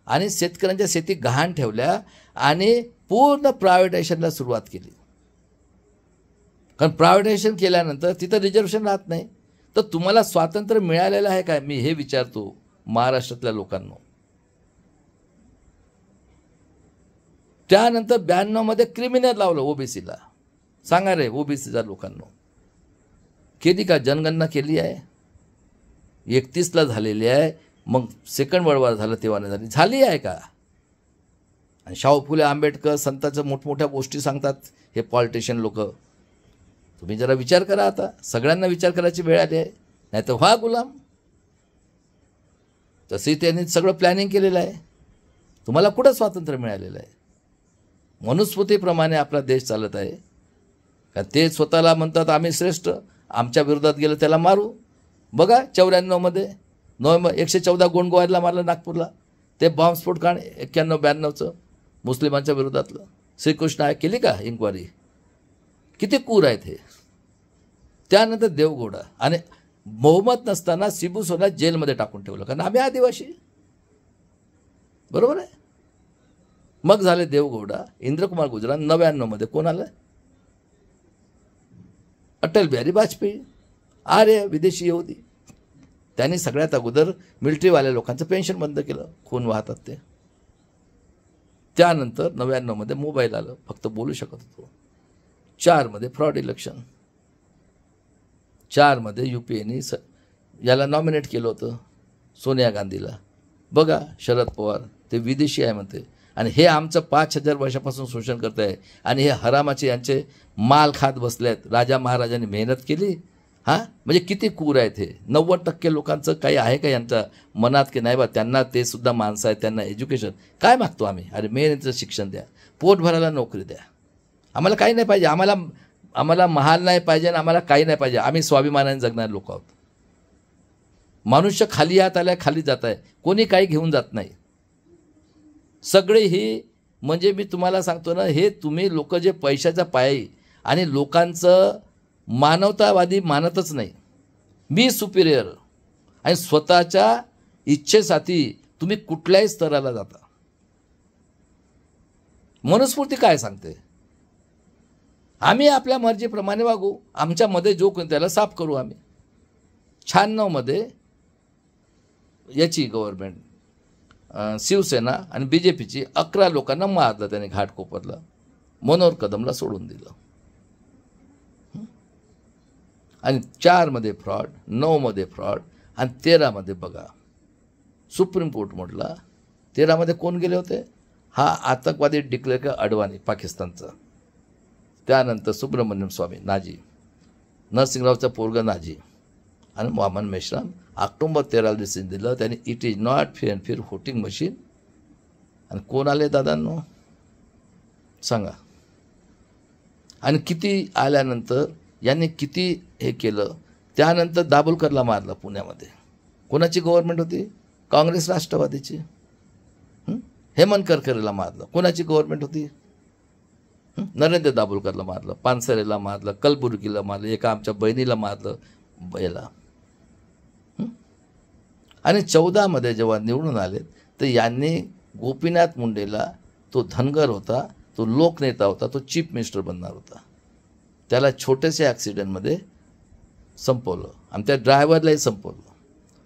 [SPEAKER 1] आणि शेतकऱ्यांच्या शेती गहाण ठेवल्या आणि पूर्ण प्रायव्हेटायझेशनला सुरुवात केली. कारण प्रायव्हेटायझेशन केल्यानंतर तिथं रिझर्वेशन राहत नाही. तर तुम्हाला स्वातंत्र्य मिळालेलं आहे काय, मी हे विचारतो महाराष्ट्रातल्या लोकांना. त्यानंतर 92मध्ये क्रिमिनल लावलं OBCला. सांगा रे, OBCच्या लोकांना केली का जनगणना केली आहे? 31ला झालेली आहे. मग सेकंड वर्ल्ड वॉर झालं तेव्हा नाही झाली आहे का? आणि शाहू फुले आंबेडकर संतांच्या मोठमोठ्या गोष्टी सांगतात हे पॉलिटिशियन लोक. तुम्ही जरा विचार करा. आता सगळ्यांना विचार करायची वेळ आली आहे, नाही तर व्हा गुलाम. तसंही त्यांनी सगळं प्लॅनिंग केलेलं आहे. तुम्हाला कुठं स्वातंत्र्य मिळालेलं आहे? मनुस्मृतीप्रमाणे आपला देश चालत आहे का? ते स्वतःला म्हणतात आम्ही श्रेष्ठ, आमच्या विरोधात गेलं त्याला मारू. बघा 94मध्ये 114 गोंडगोवारीला मारलं नागपूरला. ते बॉम्बस्फोट काढ 91-92चं मुस्लिमांच्या विरोधातलं. श्रीकृष्ण आहे, केली का इन्क्वायरी? किती कूर आहेत हे. त्यानंतर देवगौडा आणि बहुमत नसताना शिबू सोना जेलमध्ये टाकून ठेवलं, कारण आम्ही आदिवासी. बरोबर आहे. मग झाले देवगौडा. इंद्रकुमार गुजराल 99मध्ये कोण आलं? अटल बिहारी वाजपेयी. आर्य विदेशी यहुदी. त्यांनी सगळ्यात अगोदर मिलिटरीवाल्या लोकांचं पेन्शन बंद केलं, खून वाहतात ते. त्यानंतर 99मध्ये मोबाईल आलं, फक्त बोलू शकत होतो. 4मध्ये फ्रॉड इलेक्शन. 4मध्ये UPAने याला नॉमिनेट केलं होतं सोनिया गांधीला. बघा शरद पवार ते विदेशी आहे म्हणते आणि हे आमचं 5000 वर्षापासून शोषण करत आहे आणि हे हरामाचे यांचे माल खात बसले आहेत. राजा महाराजांनी मेहनत केली. हां, म्हणजे किती कूर आहेत हे. 90% लोकांचं काही आहे का यांच्या मनात की नाही बा त्यांना ते सुद्धा माणसं आहेत, त्यांना एज्युकेशन काय मागतो आम्ही? अरे मेहनतीचं शिक्षण द्या, पोट भरायला नोकरी द्या. आम्हाला काही नाही पाहिजे. आम्हाला महाल नाही पाहिजे आणि आम्हाला काही नाही पाहिजे. आम्ही स्वाभिमानाने जगणारे लोक आहोत. मनुष्य खाली हात आलाय, खाली जात आहे. कोणी काही घेऊन जात नाही. सगळे ही म्हणजे मी तुम्हाला सांगतो ना, हे तुम्ही लोक जे पैशाच्या पायी आणि लोकांचं मानवतावादी मानतच नाही, मी सुपिरियर, आणि स्वतःच्या इच्छेसाठी तुम्ही कुठल्याही स्तराला जाता. मनुस्मृती काय सांगते? आम्ही आपल्या मर्जीप्रमाणे वागू, आमच्यामध्ये जो कोणी त्याला साफ करू. आम्ही 96 मध्ये याची गव्हर्नमेंट शिवसेना आणि BJPची 11 लोकांना मारलं त्याने, घाटकोपरला. मनोहर कदमला सोडून दिलं. आणि 4 मध्ये फ्रॉड, 9 मध्ये फ्रॉड, आणि 13 मध्ये बघा सुप्रीम कोर्ट म्हटला. 13 मध्ये कोण गेले होते? हा आतंकवादी डिक्लेअर केला अडवाणी, पाकिस्तानचा. त्यानंतर सुब्रमण्यम स्वामी नाजी, नरसिंगरावचा पोरगा नाजी, आणि मोहम्मद मेश्राम. ऑक्टोबर 13 डिसिजन दिलं त्यांनी, it is not free and fair voting machine. आणि कोण आले दादांनो सांगा? आणि किती आल्यानंतर यांनी किती हे केलं. त्यानंतर दाभोलकरला मारलं पुण्यामध्ये. कोणाची गव्हर्नमेंट होती? काँग्रेस राष्ट्रवादीची. हेमंत करकरेला मारलं. कोणाची गव्हर्नमेंट होती? नरेंद्र दाभोलकरला मारलं, पानसरेला मारलं, कलबुर्गीला मारलं, एका आमच्या बहिणीला मारलं याला. आणि 14 मध्ये जेव्हा निवडून आले तर यांनी गोपीनाथ मुंडेला, तो धनगर होता, तो लोकनेता होता, तो चीफ मिनिस्टर बनणार होता, त्याला छोटेसे ॲक्सिडेंटमध्ये संपवलं. आणि त्या ड्रायव्हरलाही संपवलं.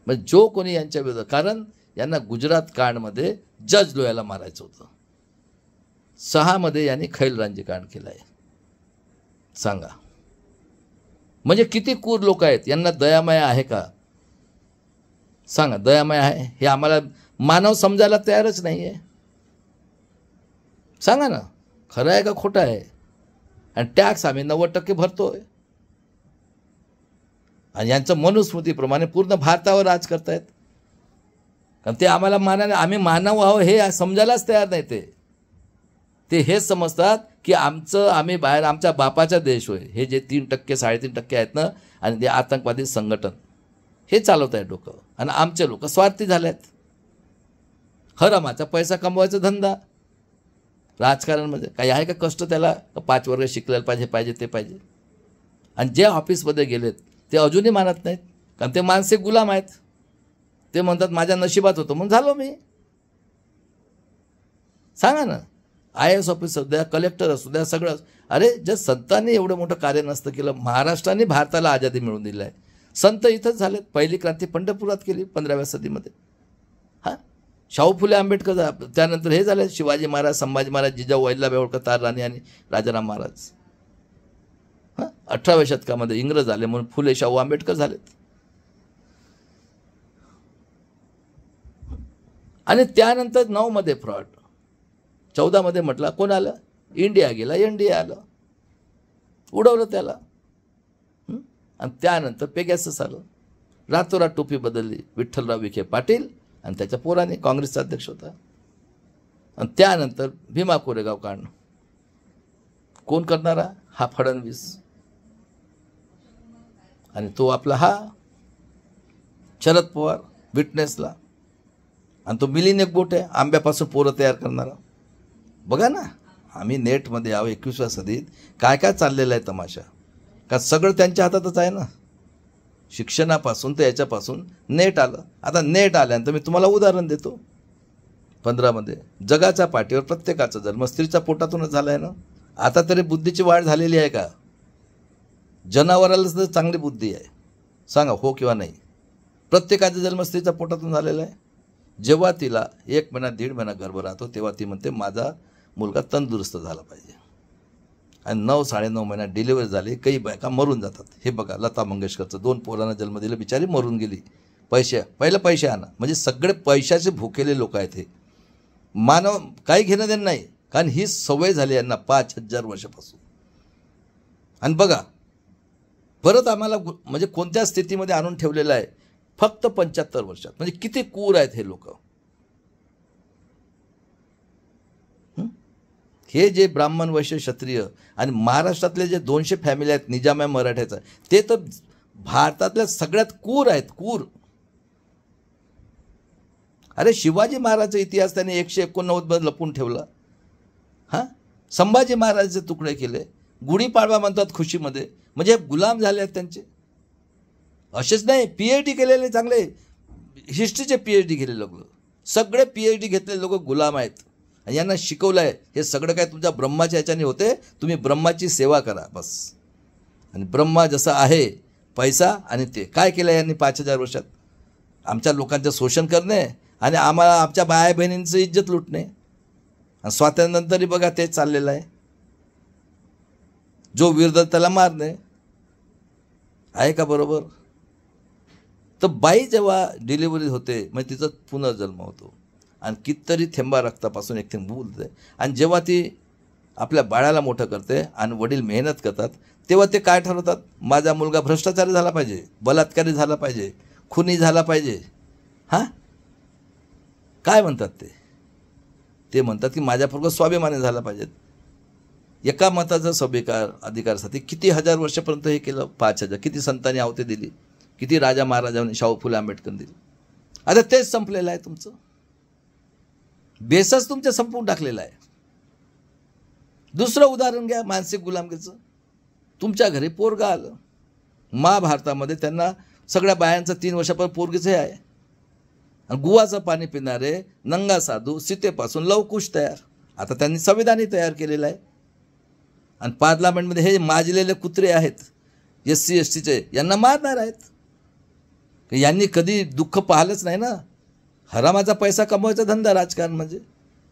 [SPEAKER 1] म्हणजे जो कोणी यांच्या विरोधात, कारण यांना गुजरात कांडमध्ये जज लोयाला मारायचं होतं. 6 मध्ये यांनी खैलरांजी कांड केलं आहे. सांगा म्हणजे किती क्रूर लोक आहेत. यांना दयामाया आहे का? सांगा, दयामाया आहे? हे आम्हाला मानव समजायला तयारच नाही आहे. सांगा ना, खरं आहे का खोटं आहे? आणि टॅक्स आम्ही 90% भरतोय. आणि यांचं मनुस्मृतीप्रमाणे पूर्ण भारतावर राज करतायत. कारण ते आम्हाला मानायला, आम्ही मानव आहो हे समजायलाच तयार नाही. ते हेच समजतात की आम्ही बाहेर, आमच्या बापाचा देश होय. हे जे 3% 3.5% आहेत ना, आणि ते आतंकवादी संघटन हे चालवत आहे डोकं. आणि आमचे लोक स्वार्थी झाले आहेत. हरामाचा पैसा कमवायचा धंदा. राजकारणामध्ये काही आहे का कष्ट त्याला? 5 वर्ग शिकलेलं पाहिजे ते पाहिजे. आणि जे ऑफिसमध्ये गेलेत ते अजूनही मानत नाहीत, कारण ते मानसिक गुलाम आहेत. ते म्हणतात माझ्या नशिबात होतं म्हणून झालो मी. सांगा ना, IAS ऑफिसर असू द्या, कलेक्टर असू द्या, सगळं. अरे जर संतांनी एवढं मोठं कार्य नसतं केलं, महाराष्ट्राने भारताला आझादी मिळवून दिली आहे. संत इथंच झालेत. पहिली क्रांती पंढरपुरात केली 15व्या सदीमध्ये. हां, शाहू फुले आंबेडकर, त्यानंतर हे झाले शिवाजी महाराज, संभाजी महाराज, जिजाऊ अहिल्याबाई होळकर, तार राणी आणि राजाराम महाराज. हां, 18व्या शतकामध्ये इंग्रज आले म्हणून फुले शाहू आंबेडकर झालेत. आणि त्यानंतर 9 मध्ये फ्रॉड, 14 मध्ये म्हटलं कोण आलं? इंडिया गेला, NDA आलं, उडवलं त्याला. आणि त्यानंतर पेगॅसस आलं. रातोरात टोपी बदलली. विठ्ठलराव विखे पाटील आणि त्याच्या पोराने, काँग्रेसचा अध्यक्ष होता. आणि त्यानंतर भीमा कोरेगाव कांड कोण करणारा? हा फडणवीस. आणि तो आपला हा शरद पवार विटनेसला. आणि तो मिलिनियक बोट आहे, आंब्यापासून पोरं तयार करणारा. बघा ना, आम्ही नेटमध्ये आहो 21व्या सदीत. काय काय चाललेलं आहे तमाशा. का सगळं त्यांच्या हातातच आहे ना. शिक्षणापासून ते याच्यापासून नेट आलं. आता नेट आल्यानंतर मी तुम्हाला उदाहरण देतो. 15 मध्ये जगाच्या पाठीवर प्रत्येकाचा जन्म स्त्रीच्या पोटातूनच झाला आहे ना. आता तरी बुद्धीची वाढ झालेली आहे का? जनावराला सुद्धा चांगली बुद्धी आहे. सांगा हो किंवा नाही? प्रत्येकाचा जन्म स्त्रीच्या पोटातून झालेला आहे. जेव्हा तिला 1 महिना 1.5 महिना गर्भ राहतो तेव्हा ती म्हणते माझा मुलगा तंदुरुस्त झाला पाहिजे. आणि 9 साडेनऊ महिन्यात डिलिव्हरी झाली. काही बायका मरून जातात. हे बघा, लता मंगेशकरचं 2 पोरांना जन्म दिला, बिचारी मरून गेली. पहिलं पैसे आणा. म्हणजे सगळे पैशाचे भुकेले लोक आहेत हे. मानव काही घेणं देणं नाही, कारण ही सवय झाली यांना 5000 वर्षापासून. आणि बघा परत आम्हाला म्हणजे कोणत्या स्थितीमध्ये आणून ठेवलेलं आहे फक्त 75 वर्षात. म्हणजे किती क्रूर आहेत हे लोक. हे जे ब्राह्मण वैश्य क्षत्रिय आणि महाराष्ट्रातले जे 200 फॅमिली आहेत निजाम्या मराठ्याचं, ते तर भारतातल्या सगळ्यात क्रूर आहेत. क्रूर. अरे शिवाजी महाराजांचा इतिहास त्याने 189 लपून ठेवला. हां, संभाजी महाराजांचे तुकडे केले. गुढीपाडवा म्हणतात खुशीमध्ये, म्हणजे गुलाम झाले आहेत त्यांचे. असेच नाही, PhD केलेले चांगले हिस्ट्रीचे PhD केलेले लोक, सगळे PhD घेतलेले लोक गुलाम आहेत. आणि यांना शिकवलं आहे हे सगळं काय तुमच्या ब्रह्माच्या ह्याच्याने होते, तुम्ही ब्रह्माची सेवा करा बस. आणि ब्रह्मा जसं आहे, पैसा आणि ते काय केलं यांनी 5000 वर्षात, आमच्या लोकांचं शोषण करणे आणि आम्हाला आमच्या बाया बहिणींचं इज्जत लुटणे. आणि स्वातंत्र्यानंतरही बघा तेच चाललेलं आहे, जो विरोधात त्याला मारणे आहे का बरोबर. तर बाई जेव्हा डिलिव्हरी होते म्हणजे तिचा पुनर्जन्म होतो आणि कितीतरी थेंबा रक्तापासून एक थेंब बोलते. आणि जेव्हा ती आपल्या बाळाला मोठं करते आणि वडील मेहनत करतात, तेव्हा ते काय ठरवतात, माझा मुलगा भ्रष्टाचारी झाला पाहिजे, बलात्कारी झाला पाहिजे, खुनी झाला पाहिजे. हां, काय म्हणतात ते म्हणतात की माझ्याबरोबर स्वाभिमानी झाला पाहिजेत. एका मताचा स्वीकार अधिकारासाठी किती हजार वर्षापर्यंत हे केलं, 5000 किती संतांनी आवते दिली, किती राजा महाराजांनी, शाहू फुले आंबेडकरांनी दिली. आता तेच संपलेलं आहे, तुमचं बेसच तुमचं संपवून टाकलेलं आहे. दुसरं उदाहरण घ्या मानसिक गुलामगिरीचं. तुमच्या घरी पोरगा आलं, महाभारतामध्ये त्यांना सगळ्या बायांचं 3 वर्षापर्यंत पोरगीच हे आहे. आणि गुवाचं पाणी पिणारे नंगा साधू सीतेपासून लवकुश तयार. आता त्यांनी संविधानही तयार केलेलं आहे. आणि पार्लमेंटमध्ये हे माजलेले कुत्रे आहेत SC STचे, यांना मारणार आहेत. यांनी कधी दुःख पाहिलंच नाही ना. हरामाचा पैसा कमवायचा धंदा राजकारण म्हणजे.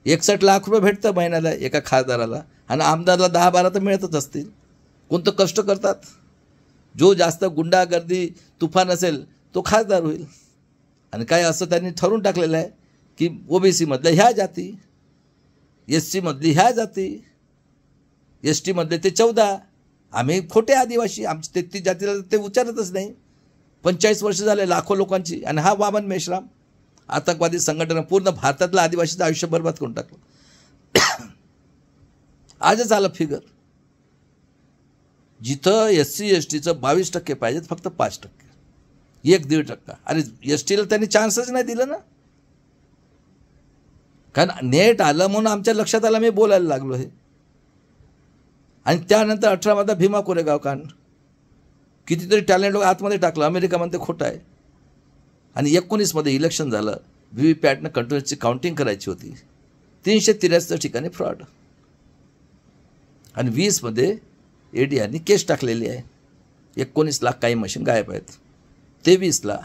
[SPEAKER 1] 61 लाख रुपये भेटतं महिन्याला एका खासदाराला आणि आमदारला 10-12 तर मिळतच असतील. कोणतं कष्ट करतात. जो जास्त गुंडागर्दी तुफान असेल तो खासदार होईल. आणि काय असं त्यांनी ठरवून टाकलेलं आहे की OBC मधल्या ह्या जाती, SC मधली ह्या जाती, ST मधले ते 14, आम्ही खोटे आदिवासी, आमची 33 जातीला ते उच्चारतच नाही. 45 वर्ष झाले लाखो लोकांची. आणि हा वामन मेश्राम आतंकवादी संघटना पूर्ण भारतातलं आदिवासीचं आयुष्य बर्बाद करून टाकलं. आजच आलं फिगर, जिथं SC STचं 22% पाहिजेत फक्त 5%, 1-1.5%. आणि STला त्यांनी चान्सच नाही दिलं ना. कारण नेट आलं म्हणून आमच्या लक्षात आलं, मी बोलायला लागलो हे. आणि त्यानंतर 18 मध्ये भीमा कोरेगाव कांड, कितीतरी टॅलेंट लोक आतमध्ये टाकलं. अमेरिका म्हणते खोटं आहे. आणि 19 मध्ये इलेक्शन झालं, VVPATनं कंटिन्यूसची काउंटिंग करायची होती, 373 ठिकाणी फ्रॉड. आणि 20 मध्ये ED यांनी केस टाकलेली आहे. 19 लाख काही मशीन गायब आहेत. 23ला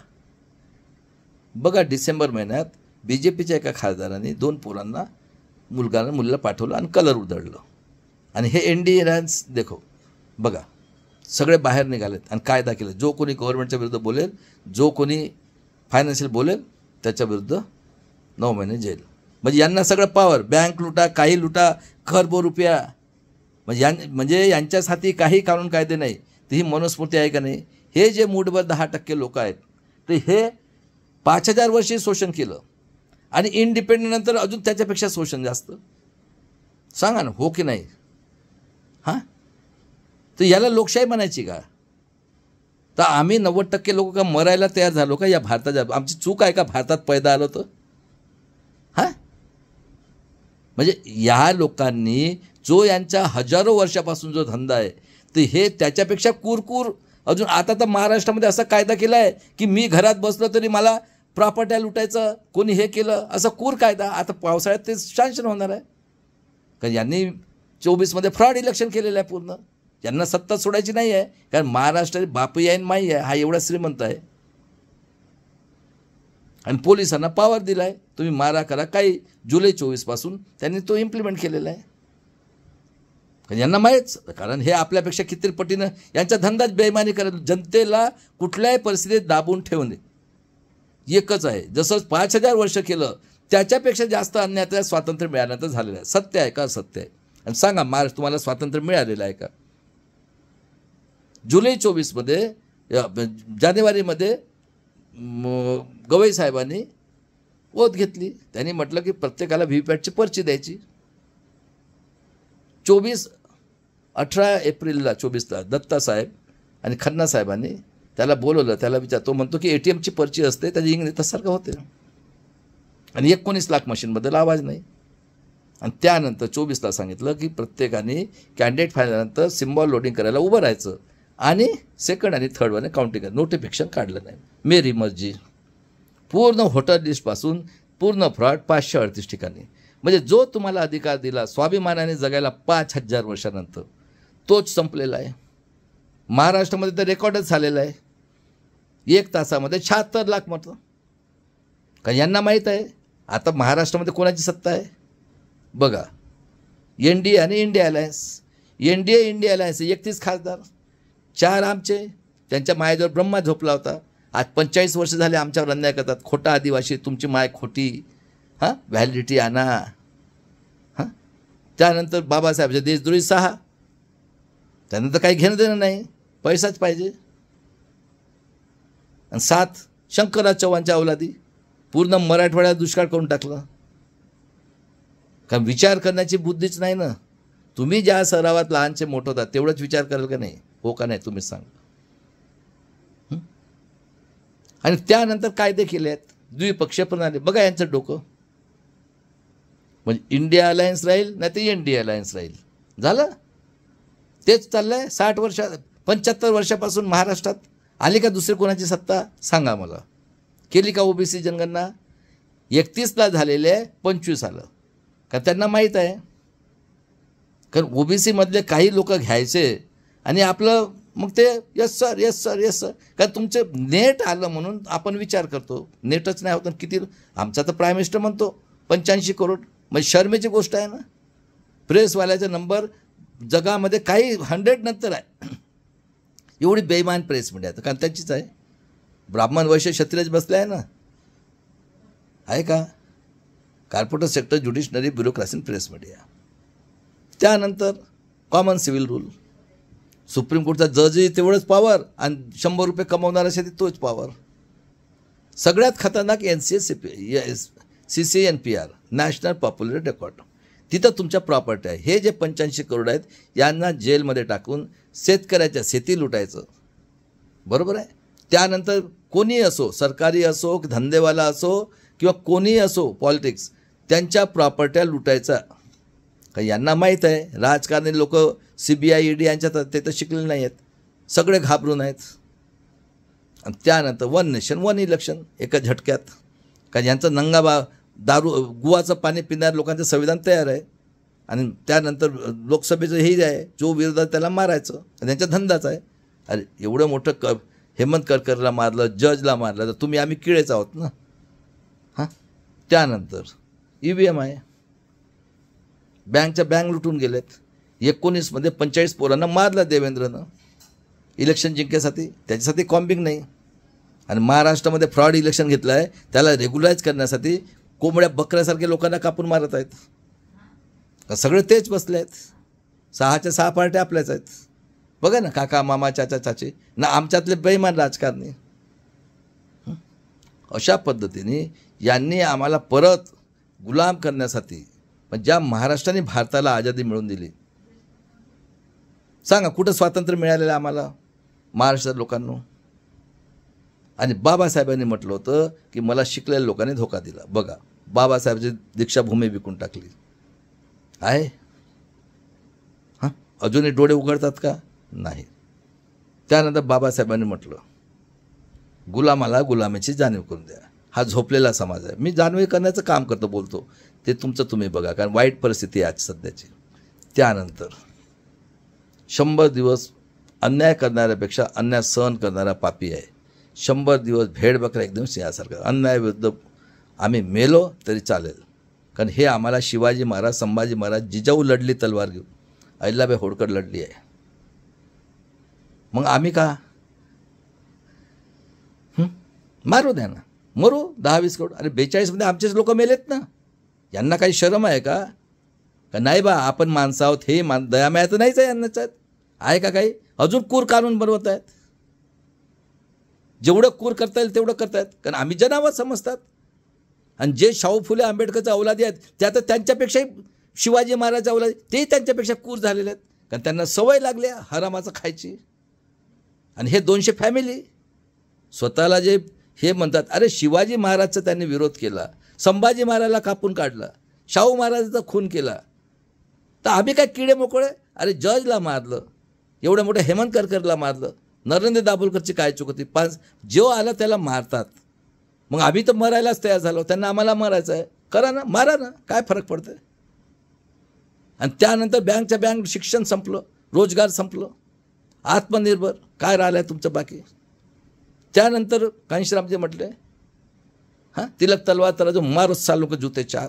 [SPEAKER 1] बघा डिसेंबर महिन्यात BJPच्या एका खासदारांनी 2 पोरांना मुलीला पाठवलं आणि कलर उधळलं. आणि हे इंडियन्स देखो बघा सगळे बाहेर निघालेत आणि कायदा केला. जो कोणी गव्हर्नमेंटच्या विरुद्ध बोलेल, जो कोणी फायनान्शियल बोलेल त्याच्या विरुद्ध 9 महिने जेल. म्हणजे यांना सगळं पॉवर, बँक लुटा, काही लुटा, खरबो रुपया. म्हणजे यांच्यासाठी काही कानून कायदे नाही. तर ही मनुस्मृती आहे का नाही. हे जे मूठभर 10% लोक आहेत ते हे 5000 वर्षी शोषण केलं आणि इंडिपेंडंट नंतर अजून त्याच्यापेक्षा शोषण जास्त. सांगा ना, हो की नाही. हां, तर याला लोकशाही म्हणायची का. तर आम्ही 90% लोक का मरायला तयार झालो का या भारताच्या. आमची चूक आहे का भारतात पैदा आलो तर. हां, म्हणजे या लोकांनी जो यांच्या हजारो वर्षापासून जो धंदा आहे तर हे त्याच्यापेक्षा कुरकुर अजून. आता तर महाराष्ट्रामध्ये असा कायदा केला आहे की मी घरात बसलो तरी मला प्रॉपर्ट्या लुटायचं, कोणी हे केलं असं कूर कायदा. आता पावसाळ्यात ते सँक्शन होणार आहे. कारण यांनी 24 मध्ये फ्रॉड इलेक्शन केलेलं आहे पूर्ण. यांना सत्ता सोडायची नाही आहे. कारण महाराष्ट्र बापू यायन माई आहे, हा एवढा श्रीमंत आहे. आणि पोलिसांना पॉवर दिला आहे, तुम्ही मारा करा. काही जुलै 24 पासून त्यांनी तो इम्प्लिमेंट केलेला आहे. कारण यांना माहीत, कारण हे आपल्यापेक्षा किती पटीनं यांचा धंदाच बेईमानी करेल. जनतेला कुठल्याही परिस्थितीत दाबून ठेवणे एकच आहे. जसं 5000 वर्ष केलं त्याच्यापेक्षा जास्त अन्याय स्वातंत्र्य मिळाल्यानंतर झालेलं आहे. सत्य आहे का. सत्य आहे. आणि सांगा महाराष्ट्र तुम्हाला स्वातंत्र्य मिळालेलं आहे का. जुलै 24 मध्ये जानेवारीमध्ये गवई साहेबांनी ओथ घेतली. त्यांनी म्हटलं की प्रत्येकाला VVPATची पर्ची द्यायची. 18 एप्रिलला 24ला दत्ता साहेब आणि खन्ना साहेबांनी त्याला बोलवलं. त्याला विचार, तो म्हणतो की ATMची पर्ची असते त्याची इंग्लिश तसारखं होते. आणि 19 लाख मशीनबद्दल आवाज नाही. आणि त्यानंतर 24ला सांगितलं की प्रत्येकाने कॅन्डिडेट फायनलनंतर सिम्बॉल लोडिंग करायला उभं राहायचं आणि सेकंड आणि थर्डवाने काउंटिंग करायचं. नोटिफिकेशन काढलं नाही. मेरी मर्जी. पूर्ण व्होटर लिस्टपासून पूर्ण फ्रॉड 538 ठिकाणी. म्हणजे जो तुम्हाला अधिकार दिला स्वाभिमानाने जगायला 5000 वर्षानंतर तोच संपलेला आहे. महाराष्ट्रामध्ये तर रेकॉर्डच झालेला आहे. 1 तासामध्ये 76 लाख मतं. कारण यांना माहीत आहे आता महाराष्ट्रामध्ये कोणाची सत्ता आहे. बघा, NDA आणि इंडिया अलायन्स. इंडिया अलायन्स 31 खासदार, 4 आमचे. त्यांच्या मायेजवळ ब्रह्मा झोपला होता. आज 45 वर्ष झाले आमच्यावर अन्याय करतात. खोटा आदिवासी, तुमची माय खोटी. हां, व्हॅलिडिटी आणा. हां, त्यानंतर बाबासाहेबचे देशद्रोही 6. त्यानंतर काही घेणं देणं नाही, पैसाच पाहिजे. आणि 7 शंकरराव चव्हाणच्या अवलादी. पूर्ण मराठवाड्यात दुष्काळ करून टाकलं. कारण विचार करण्याची बुद्धीच नाही ना. तुम्ही ज्या सरावात लहानचे मोठं होतात तेवढंच विचार कराल का नाही? हो का नाही तुम्हीच सांगा. आणि त्यानंतर कायदे केले आहेत द्विपक्षीय प्रणाली. बघा यांचं डोकं. म्हणजे इंडिया अलायन्स राहील नाही तर NDA अलायन्स राहील. झालं तेच चाललं आहे. 75 वर्षापासून महाराष्ट्रात आली का दुसरी कोणाची सत्ता? सांगा मला. केली का OBC जनगणना? 31ला झालेले आहे, 25 आलं. का त्यांना माहीत आहे. कारण OBC मधले काही लोक घ्यायचे आणि आपलं मग ते yes sir yes sir yes sir. कारण तुमचं नेट आलं म्हणून आपण विचार करतो. नेटच नाही होतं किती. आमचा तर प्राईम मिनिस्टर म्हणतो 85 करोड. म्हणजे शर्मेची गोष्ट आहे ना. प्रेसवाल्याचा नंबर जगामध्ये काही 100 नंतर आहे. एवढी बेईमान प्रेस मीडिया तर कारण त्यांचीच आहे. ब्राह्मण वैश्य क्षत्रियच बसले आहे ना. आहे का? Corporate sector, judiciary, bureaucracy, press media. त्यानंतर कॉमन सिव्हिल रूल. सुप्रीम कोर्टचा जजही तेवढंच पॉवर आणि 100 रुपये कमवणारा शेती तोच पॉवर. सगळ्यात खतरनाक CCNPR नॅशनल पॉप्युलर रेकॉर्ड. तिथं तुमच्या प्रॉपर्टी आहे. हे जे 85 करोड आहेत यांना जेलमध्ये टाकून शेतकऱ्याच्या शेती लुटायचं. बरोबर आहे. त्यानंतर कोणी असो, सरकारी असो, धंदेवाला असो किंवा कोणीही असो, पॉलिटिक्स, त्यांच्या प्रॉपर्ट्या लुटायचा. का यांना माहीत आहे राजकारणी लोक CBI ED यांच्यात ते तर शिकलेले नाही आहेत. सगळे घाबरून आहेत. आणि त्यानंतर 1 नेशन 1 इलेक्शन एका झटक्यात. कारण यांचं नंगा दारू गुवाचं पाणी पिणाऱ्या लोकांचं संविधान तयार आहे. आणि त्यानंतर लोकसभेचं हेही आहे, जो विरोधात त्याला मारायचं त्यांचा धंदाच आहे. अरे एवढं मोठं हेमंत करकरला मारलं, जजला मारलं, तर तुम्ही आम्ही किळेच आहोत ना. हां, त्यानंतर EVM आहे. बँक लुटून गेलेत. 19मध्ये 45 पोरांना मारलं देवेंद्रनं इलेक्शन जिंकण्यासाठी. त्याच्यासाठी कॉम्बिंग नाही. आणि महाराष्ट्रामध्ये फ्रॉड इलेक्शन घेतलं आहे, त्याला रेग्युलाइज करण्यासाठी कोंबड्या बकऱ्यासारखे लोकांना कापून मारत आहेत. सगळे तेच बसले आहेत. 6च्या 6 पार्ट्या आपल्याच आहेत. बघा ना, काका मामा चाचा चाची ना, आमच्यातले बेईमान राजकारणी. अशा पद्धतीने यांनी आम्हाला परत गुलाम करण्यासाठी, पण ज्या महाराष्ट्राने भारताला आझादी मिळवून दिली, सांगा कुठं स्वातंत्र्य मिळालेलं आम्हाला महाराष्ट्रात लोकांना. आणि बाबासाहेबांनी म्हटलं होतं की मला शिकलेल्या लोकांनी धोका दिला. बघा, बाबासाहेबांची दीक्षाभूमी विकून टाकली आहे. हां, अजूनही डोळे उघडतात का? नाही. त्यानंतर बाबासाहेबांनी म्हटलं गुलामाला गुलामीची जाणीव करून द्या. हा झोपलेला समाज आहे. मी जाणीव करण्याचं काम करतो, बोलतो ते तुमचं तुम्ही बघा, कारण वाईट परिस्थिती आहे आज सध्याची. त्यानंतर 100 दिवस अन्याय करणाऱ्यापेक्षा अन्याय सहन करणारा पापी आहे. 100 दिवस भेड बकरा एकदम सिंहासारखा. अन्यायाविरुद्ध आम्ही मेलो तरी चालेल. कारण हे आम्हाला शिवाजी महाराज, संभाजी महाराज, जिजाऊ लढली तलवार घेऊन, अहिल्याबाई होळकर लढली आहे. मग आम्ही का मारू द्या ना, मरू 10-20 करोड. अरे 42मध्ये आमचेच लोक मेलेत ना. यांना काही शरम आहे का? नाही बा, आपण माणसं आहोत. हे दयामाया तर नाहीच आहे यांनाच आहे का काही? अजून कूर कानून बनवत आहेत. जेवढं कूर करता येईल तेवढं करतायत. कारण आम्ही जनावर समजतात. आणि जे शाहू फुले आंबेडकरचा अवलादी आहेत त्या तर त्यांच्यापेक्षाही शिवाजी महाराजचा अवलादी, तेही त्यांच्यापेक्षा कूर झालेले आहेत. कारण त्यांना सवय लागली हरामाचं खायची. आणि हे 200 फॅमिली स्वतःला जे हे म्हणतात, अरे शिवाजी महाराजचा त्यांनी विरोध केला, संभाजी महाराजला कापून काढला, शाहू महाराजांचा खून केला, तर आम्ही काय किडे मोकळे? अरे जजला मारलं, एवढ्या मोठ्या हेमंत करकरला मारलं, नरेंद्र दाभोलकरची काय चूक होती? जो आला त्याला मारतात. मग आम्ही तर मरायलाच तयार झालो, त्यांना आम्हाला मारायचं आहे, करा ना, मारा ना, काय फरक पडतंय? आणि त्यानंतर बँकच्या बँक शिक्षण संपलं, रोजगार संपलं, आत्मनिर्भर काय राहिलं आहे तुमचं बाकी? त्यानंतर कांशीरामजी म्हटले, हां तिलक तलवार तर जो मारो सालों के जूते चार.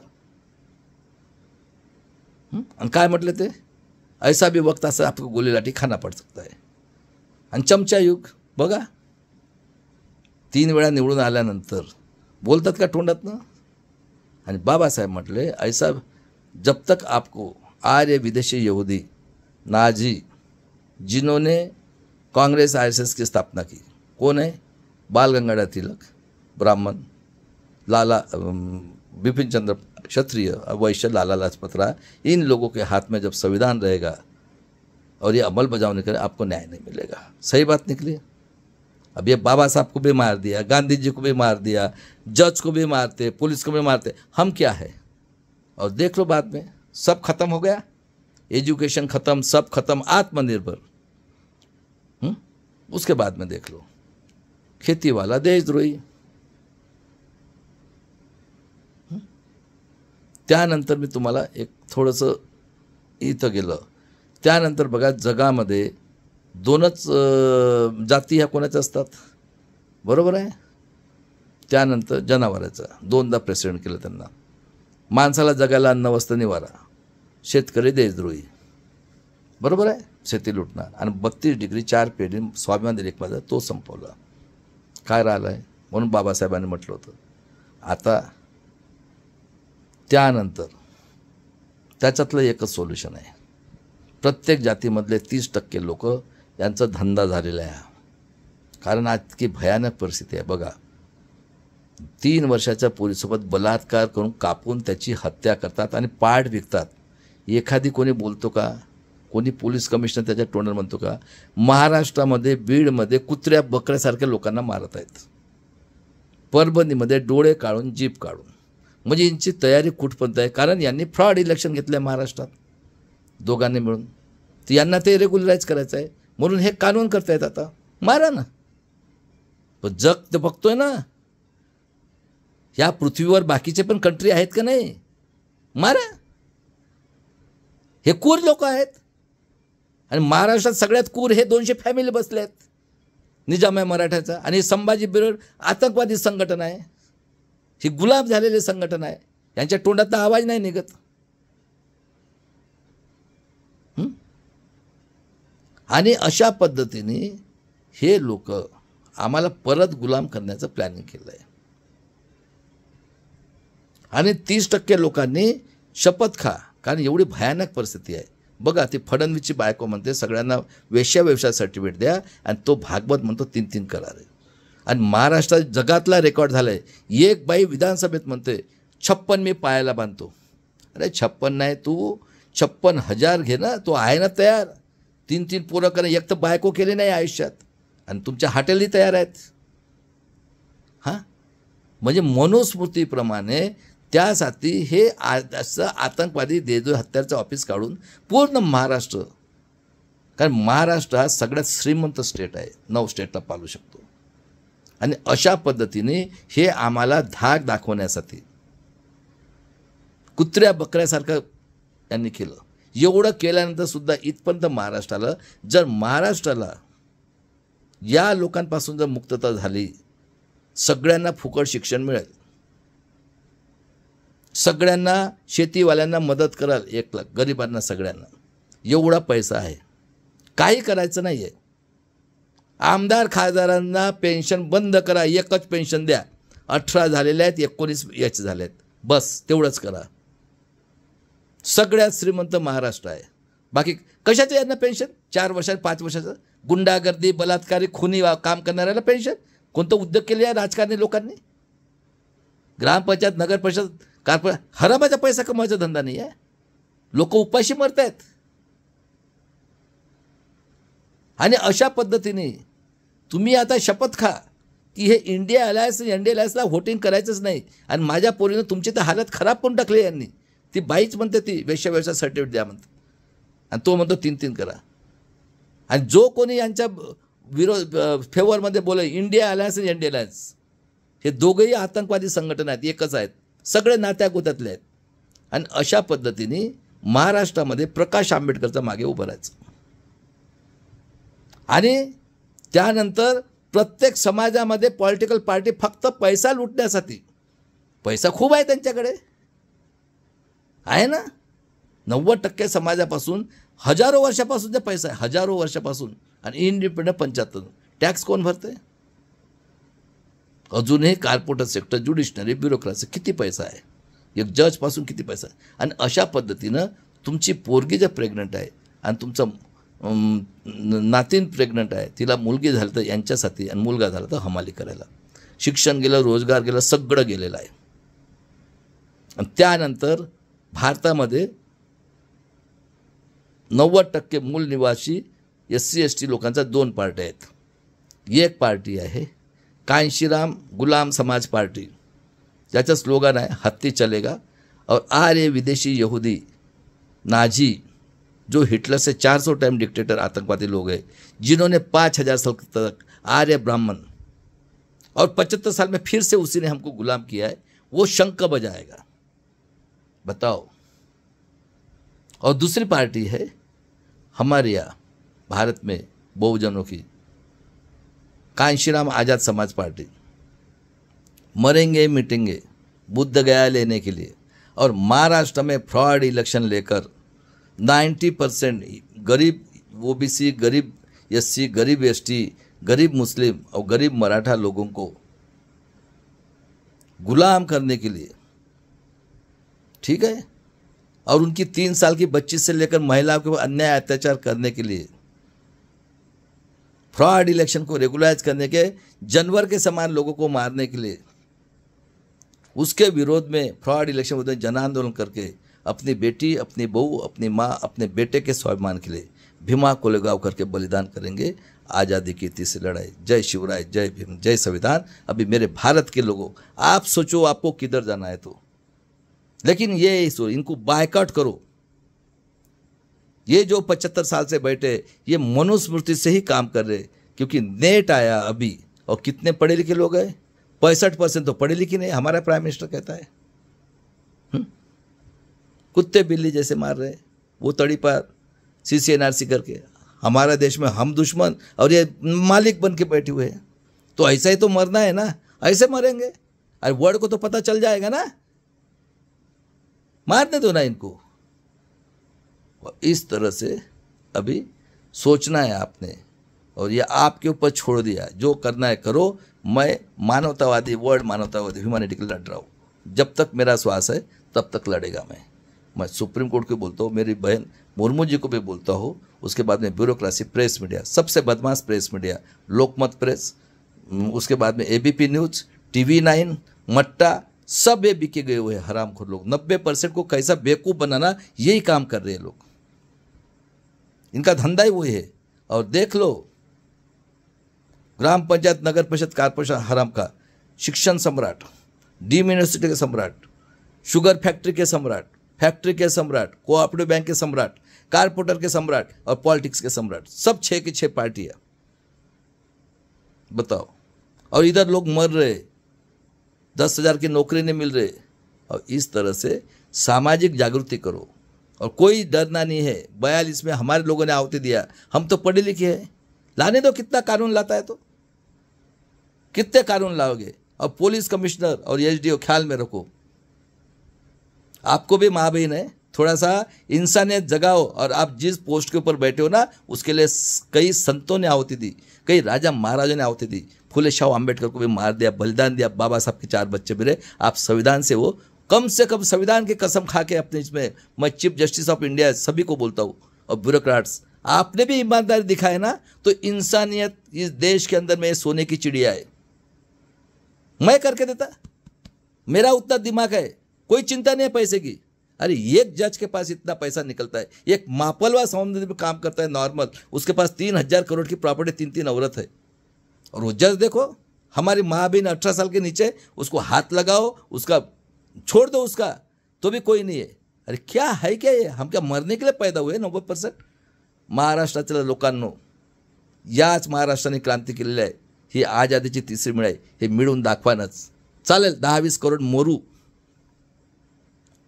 [SPEAKER 1] आणि काय म्हटले ते? ऐसा भी वक्त असं आपको गोली लाठी खाना पड सकता है. आणि चमचा युग बघा, 3 वेळा निवडून आल्यानंतर बोलतात का तोंडातनं? आणि बाबासाहेब म्हटले, ऐसा जब तक आपको आर्य विदेशी यहूदी नाजी जिन्होंने कांग्रेस आरएसएस की स्थापना की, कौन है? बाल गंगाधर तिलक ब्राह्मण, लाला बिपिन चंद्र क्षत्रिय, वैश्य लाला लाजपत राय, इन लोगों के हाथ में जब संविधान रहेगा और ये अमल बजावने के आपको न्याय नहीं मिलेगा. सही बात निकली. अब ये बाबा साहब को भी मार दिया, गांधी जी को भी मार दिया, जज को भी मारते, पुलिस को भी मारते, हम क्या है? और देख लो बाद में सब खत्म हो गया, एजुकेशन खत्म, सब खत्म, आत्मनिर्भर. उसके बाद में देख लो खेती वाला देशद्रोही. त्यानंतर मी तुम्हाला एक थोडंसं इथं गेलं. त्यानंतर बघा, जगामध्ये 2च जाती ह्या कोणाच्या असतात? बरोबर आहे. त्यानंतर जनावरांचा 2दा प्रेसिडेंट केलं त्यांना. माणसाला जगायला अन्न वस्त्र निवारा, शेतकरी देशद्रोही, बरोबर आहे, शेती लुटणार. आणि 32 डिग्री 4 पेढी स्वाभिमान लेखमाझा तो संपवला. काय राहिलं आहे? म्हणून बाबासाहेबांनी म्हटलं होतं. आता त्यानंतर त्याच्यातलं एकच सोल्युशन आहे. प्रत्येक जातीमधले 30% लोक यांचा धंदा झालेला आहे. कारण आज की भयानक परिस्थिती आहे बघा. 3 वर्षाच्या पोरीसोबत बलात्कार करून कापून त्याची हत्या करतात आणि पाठ विकतात. एखादी कोणी बोलतो का? कोणी पोलीस कमिशनर त्याच्या तोंडावर म्हणतो का? महाराष्ट्रामध्ये बीडमध्ये कुत्र्या बकऱ्यासारख्या लोकांना मारत आहेत, परभणीमध्ये डोळे काढून जीभ काढून. म्हणजे यांची तयारी कुठपर्यंत आहे? कारण यांनी फ्रॉड इलेक्शन घेतलं आहे महाराष्ट्रात दोघांनी मिळून. तर यांना ते रेग्युलराईज करायचं आहे, म्हणून हे कानून करतायत. आता मारा ना. पण जग तर बघतोय ना, ह्या पृथ्वीवर बाकीचे पण कंट्री आहेत का नाही? मारा. हे कूर लोक आहेत. आणि महाराष्ट्रात सगळ्यात कूर हे 200 फॅमिली बसले आहेत. निजाम आहे मराठ्याचा, आणि संभाजी ब्रिगेड आतंकवादी संघटना आहे, ही गुलाब झालेली संघटना आहे. यांच्या तोंडात आवाज नाही निघत. आणि अशा पद्धतीने हे लोक आम्हाला परत गुलाम करण्याचं प्लॅनिंग केलं आहे. आणि 30% लोकांनी शपथ खा, कारण एवढी भयानक परिस्थिती आहे बघा. ती फडणवीसची बायको म्हणते सगळ्यांना वेश्या व्यवसाय सर्टिफिकेट द्या, आणि तो भागवत म्हणतो 3-3 करार आहे. आणि महाराष्ट्रात जगातला रेकॉर्ड झाला आहे. एक बाई विधानसभेत म्हणते 56 मी पायाला बांधतो. अरे 56 नाही, तू 56,000 घे ना, तो आहे ना तयार. 3-3 पोरं करणं. एक तर बायको केली नाही आयुष्यात, आणि तुमच्या हॉटेलही तयार आहेत. हां, म्हणजे मनुस्मृतीप्रमाणे त्यासाठी हे असं आतंकवादी देशद्रोही हत्यारचं ऑफिस काढून पूर्ण महाराष्ट्र, कारण महाराष्ट्र हा सगळ्यात श्रीमंत स्टेट आहे, 9 स्टेटला पालू शकतो. आणि अशा पद्धतीने हे आम्हाला धाक दाखवण्यासाठी कुत्र्या बकऱ्यासारखं यांनी केलं. एवढं केल्यानंतर सुद्धा इथपर्यंत महाराष्ट्राला, जर महाराष्ट्राला या लोकांपासून जर मुक्तता झाली, सगळ्यांना फुकट शिक्षण मिळेल, सगळ्यांना शेतीवाल्यांना मदत कराल, 1 लाख गरिबांना, सगळ्यांना एवढा पैसा आहे. काही करायचं नाही आहे. आमदार खासदारांना पेन्शन बंद करा, एकच पेन्शन द्या. 18 झालेले आहेत, 19 याचे झाले आहेत, बस तेवढंच करा. सगळ्यात श्रीमंत महाराष्ट्र आहे. बाकी कशाचं यांना पेन्शन? 4 वर्षाचं 5 वर्षाचं गुंडागर्दी, बलात्कारी, खुनी काम करणाऱ्याला पेन्शन? कोणतं उद्योग केले आहे राजकारणी लोकांनी? ग्रामपंचायत, नगरपरिषद, कार्पोरेशन, हरामाचा पैसा कमवायचा धंदा नाही आहे. लोक उपाशी मरत आहेत. आणि अशा पद्धतीने तुम्ही आता शपथ खा की हे इंडिया अलायन्स वोटिंग करायचंच नाही. आणि माझ्या पोरीनं तुमची तर हालत खराब करून टाकली यांनी. ती बाईच म्हणते, ती वेश्या व्यवसाय सर्टिफिकेट द्या म्हणते, आणि तो म्हणतो 3-3 करा. आणि जो कोणी यांच्या फेवरमध्ये बोले, इंडिया अलायन्स आणि इंडिया अलायन्स, हे दोघंही आतंकवादी संघटना आहेत, एकच आहेत, सगळे नात्यागोत्यातले आहेत. आणि अशा पद्धतीने महाराष्ट्रामध्ये प्रकाश आंबेडकरच्या मागे उभं राहायचं. आणि त्यानंतर प्रत्येक समाजामध्ये पॉलिटिकल पार्टी फक्त पैसा लुटण्यासाठी, पैसा खूप आहे त्यांच्याकडे, आहे ना. 90% समाजापासून हजारो वर्षापासून जे पैसा आहे, हजारो वर्षापासून. आणि इंडिपेंडंट 75. टॅक्स कोण भरते? अजूनही कॉर्पोरेट सेक्टर, ज्युडिशनरी, ब्युरोक्रेसी, किती पैसा आहे, एक जजपासून किती पैसा आहे. आणि अशा पद्धतीनं तुमची पोरगी जर प्रेग्नंट आहे आणि तुमचं नातीन प्रेग्नंट आहे, तिला मुलगी झाली तर यांच्यासाठी, आणि मुलगा झाला तर हमाली करायला. शिक्षण गेलं, रोजगार गेलं, सगळं गेलेलं आहे. आणि त्यानंतर भारतामध्ये 90% मूल निवासी SC ST लोकांचा 2 पार्ट्या आहेत. एक पार्टी आहे कांशीराम गुलाम समाज पार्टी, ज्याचं स्लोगन आहे हत्ती चलेगा, और आर्य विदेशी यहूदी नाजी, जो हिटलर से 400 टाइम डिक्टेटर आतंकवादी लोग हैं, जिन्होंने 5000 साल तक आर्य ब्राह्मण, और 75 साल में फिर से उसी ने हमको गुलाम किया है, वो शंख बजाएगा. बताओ. और दूसरी पार्टी है हमारे यहाँ भारत में बहुजनों की, कांशीराम आज़ाद समाज पार्टी. मरेंगे मिटेंगे, बुद्ध गया लेने के लिए. और महाराष्ट्र में फ्रॉड इलेक्शन लेकर 90% गरीब OBC, गरीब SC, गरीब ST, गरीब मुस्लिम और गरीब मराठा लोगों को गुलाम करने के लिए, ठीक है, और उनकी 3 साल की बच्ची से लेकर महिलाओं के ऊपर अन्याय अत्याचार करने के लिए, फ्रॉड इलेक्शन को रेगुलाइज करने के, जानवर के समान लोगों को मारने के लिए, उसके विरोध में फ्रॉड इलेक्शन विरोध में जन आंदोलन करके अपनी बेटी, अपनी बहू, अपनी माँ, अपने बेटे के स्वाभिमान के लिए भीमा कोलेगांव करके बलिदान करेंगे. आज़ादी की तीसरी लड़ाई. जय शिवराय, जय भीम, जय संविधान. अभी मेरे भारत के लोगों, आप सोचो आपको किधर जाना है तो, लेकिन ये इनको बायकॉट करो. ये जो 75 साल से बैठे, ये मनुस्मृति से ही काम कर रहे, क्योंकि नेट आया अभी, और कितने पढ़े लिखे लोग हैं, 65% तो पढ़े लिखे नहीं. हमारा प्राइम मिनिस्टर कहता है कुत्ते बिल्ली जैसे मार रहे, वो तड़ी पर CC NRC करके. हमारा देश में हम दुश्मन और ये मालिक बन के बैठे हुए हैं. तो ऐसा ही तो मरना है ना, ऐसे मरेंगे. अरे वर्ड को तो पता चल जाएगा ना, मारने दो ना इनको. और इस तरह से अभी सोचना है आपने, और ये आपके ऊपर छोड़ दिया. जो करना है करो. मैं मानवतावादी, वर्ड मानवतावादी, ह्यूमैनिटी के लिए लड़ रहा हूँ. जब तक मेरा श्वास है तब तक लड़ेगा मैं सुप्रीम कोर्ट को बोलता हूँ, मेरी बहन मुर्मू जी को भी बोलता हूँ. उसके बाद में ब्यूरोक्रेसी, प्रेस मीडिया, सबसे बदमाश प्रेस मीडिया लोकमत प्रेस, उसके बाद में ABP न्यूज़, TV9, मट्टा, सब ये बिके गए हुए हरामखोर लोग. 90% को कैसा बेवकूफ़ बनाना, यही काम कर रहे हैं लोग. इनका धंधा ही वही है. और देख लो, ग्राम पंचायत, नगर परिषद, कारपोरेशन हराम का, शिक्षण सम्राट, डीम यूनिवर्सिटी के सम्राट, शुगर फैक्ट्री के सम्राट, कोऑपरेटिव बैंक के सम्राट, कारपोरेटर के सम्राट और पॉलिटिक्स के सम्राट, सब 6 की 6 पार्टियां. बताओ. और इधर लोग मर रहे, 10,000 की नौकरी नहीं मिल रहे. और इस तरह से सामाजिक जागृति करो, और कोई डरना नहीं है. 42 में हमारे लोगों ने आहुति दिया, हम तो पढ़े लिखे हैं. लाने दो, कितना कानून लाता है तो, कितने कानून लाओगे. और पुलिस कमिश्नर और SDO ख्याल में रखो, आपको भी माँ बहन है, थोड़ा सा इंसानियत जगाओ. और आप जिस पोस्ट के ऊपर बैठे हो ना, उसके लिए कई संतों ने आहुति दी, कई राजा महाराजा ने आहुति दी. फुले शाह अम्बेडकर को भी मार दिया, बलिदान दिया. बाबा साहब के 4 बच्चे भी रहे. आप संविधान से वो, कम से कम संविधान की कसम खा के अपने इसमें, मैं चीफ जस्टिस ऑफ इंडिया सभी को बोलता हूँ, और ब्यूरोक्रेट्स, आपने भी ईमानदारी दिखाए ना, तो इंसानियत इस देश के अंदर में सोने की चिड़िया है. मैं करके देता, मेरा उतना दिमाग है, कोई चिंता नहीं है पैसे की. अरे एक जज के पास इतना पैसा निकलता है, एक मापलवा सौंदर्य में काम करता है नॉर्मल, उसके पास 3,000 करोड़ की प्रॉपर्टी, 3-3 औरत है. और वो जज देखो, हमारी माँ बहन 18 साल के नीचे, उसको हाथ लगाओ, उसका छोड़ दो उसका, तो भी कोई नहीं है. अरे क्या है क्या ये, हम क्या मरने के लिए पैदा हुए 90%? महाराष्ट्रातल्या लोकांनो, याच महाराष्ट्राने क्रांती केलेली आहे, ही आजादीची तिसरी मिळ आहे, हे मिळून दाखवानच चालेल. 10-20 करोड मोरू.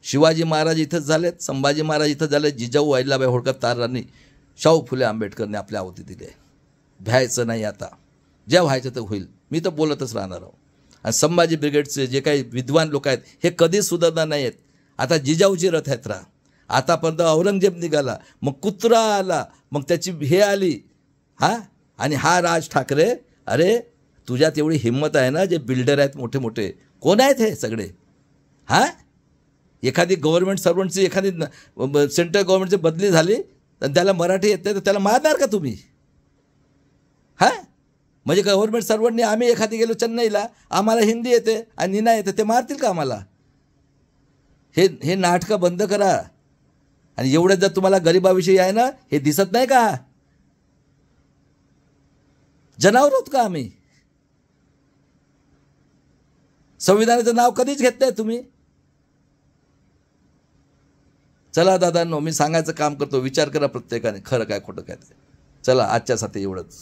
[SPEAKER 1] शिवाजी महाराज इथंच झालेत, संभाजी महाराज इथंच झाले, जिजाऊ अहिल्याबाई होळकर तारांनी, शाहू फुले आंबेडकरने आपल्या आहुती दिली आहे. भ्यायचं नाही आता, जे व्हायचं ते होईल. मी तर बोलतच राहणार आहो. आणि संभाजी ब्रिगेडचे जे काही विद्वान लोक आहेत हे कधीच सुधारणार नाही आहेत. आता जिजाऊची रथयात्रा, आतापर्यंत औरंगजेब निघाला, मग कुत्रा आला, मग त्याची हे आली, हां, आणि हा राज ठाकरे. अरे तुझ्यात एवढी हिंमत आहे ना, जे बिल्डर आहेत मोठे मोठे, कोण आहेत हे सगळे? हां, एखादी गव्हर्नमेंट सर्वंटची, एखादी सेंट्रल गव्हर्नमेंटची बदली झाली आणि त्याला मराठी येते तर त्याला मारणार का तुम्ही? हां, म्हणजे गव्हर्नमेंट सर्वंटनी, आम्ही एखादी गेलो चेन्नईला, आम्हाला हिंदी येते आणि नाही येते, ते मारतील का आम्हाला? हे नाटकं बंद करा. आणि एवढं जर तुम्हाला गरिबाविषयी आहे ना, हे दिसत नाही का? जनावर आहोत का आम्ही? संविधानाचं नाव कधीच घेत नाही तुम्ही. चला दादांनो, मी सांगायचं काम करतो, विचार करा प्रत्येकाने, खरं काय खोटं काय ते. चला, आजच्यासाठी एवढंच.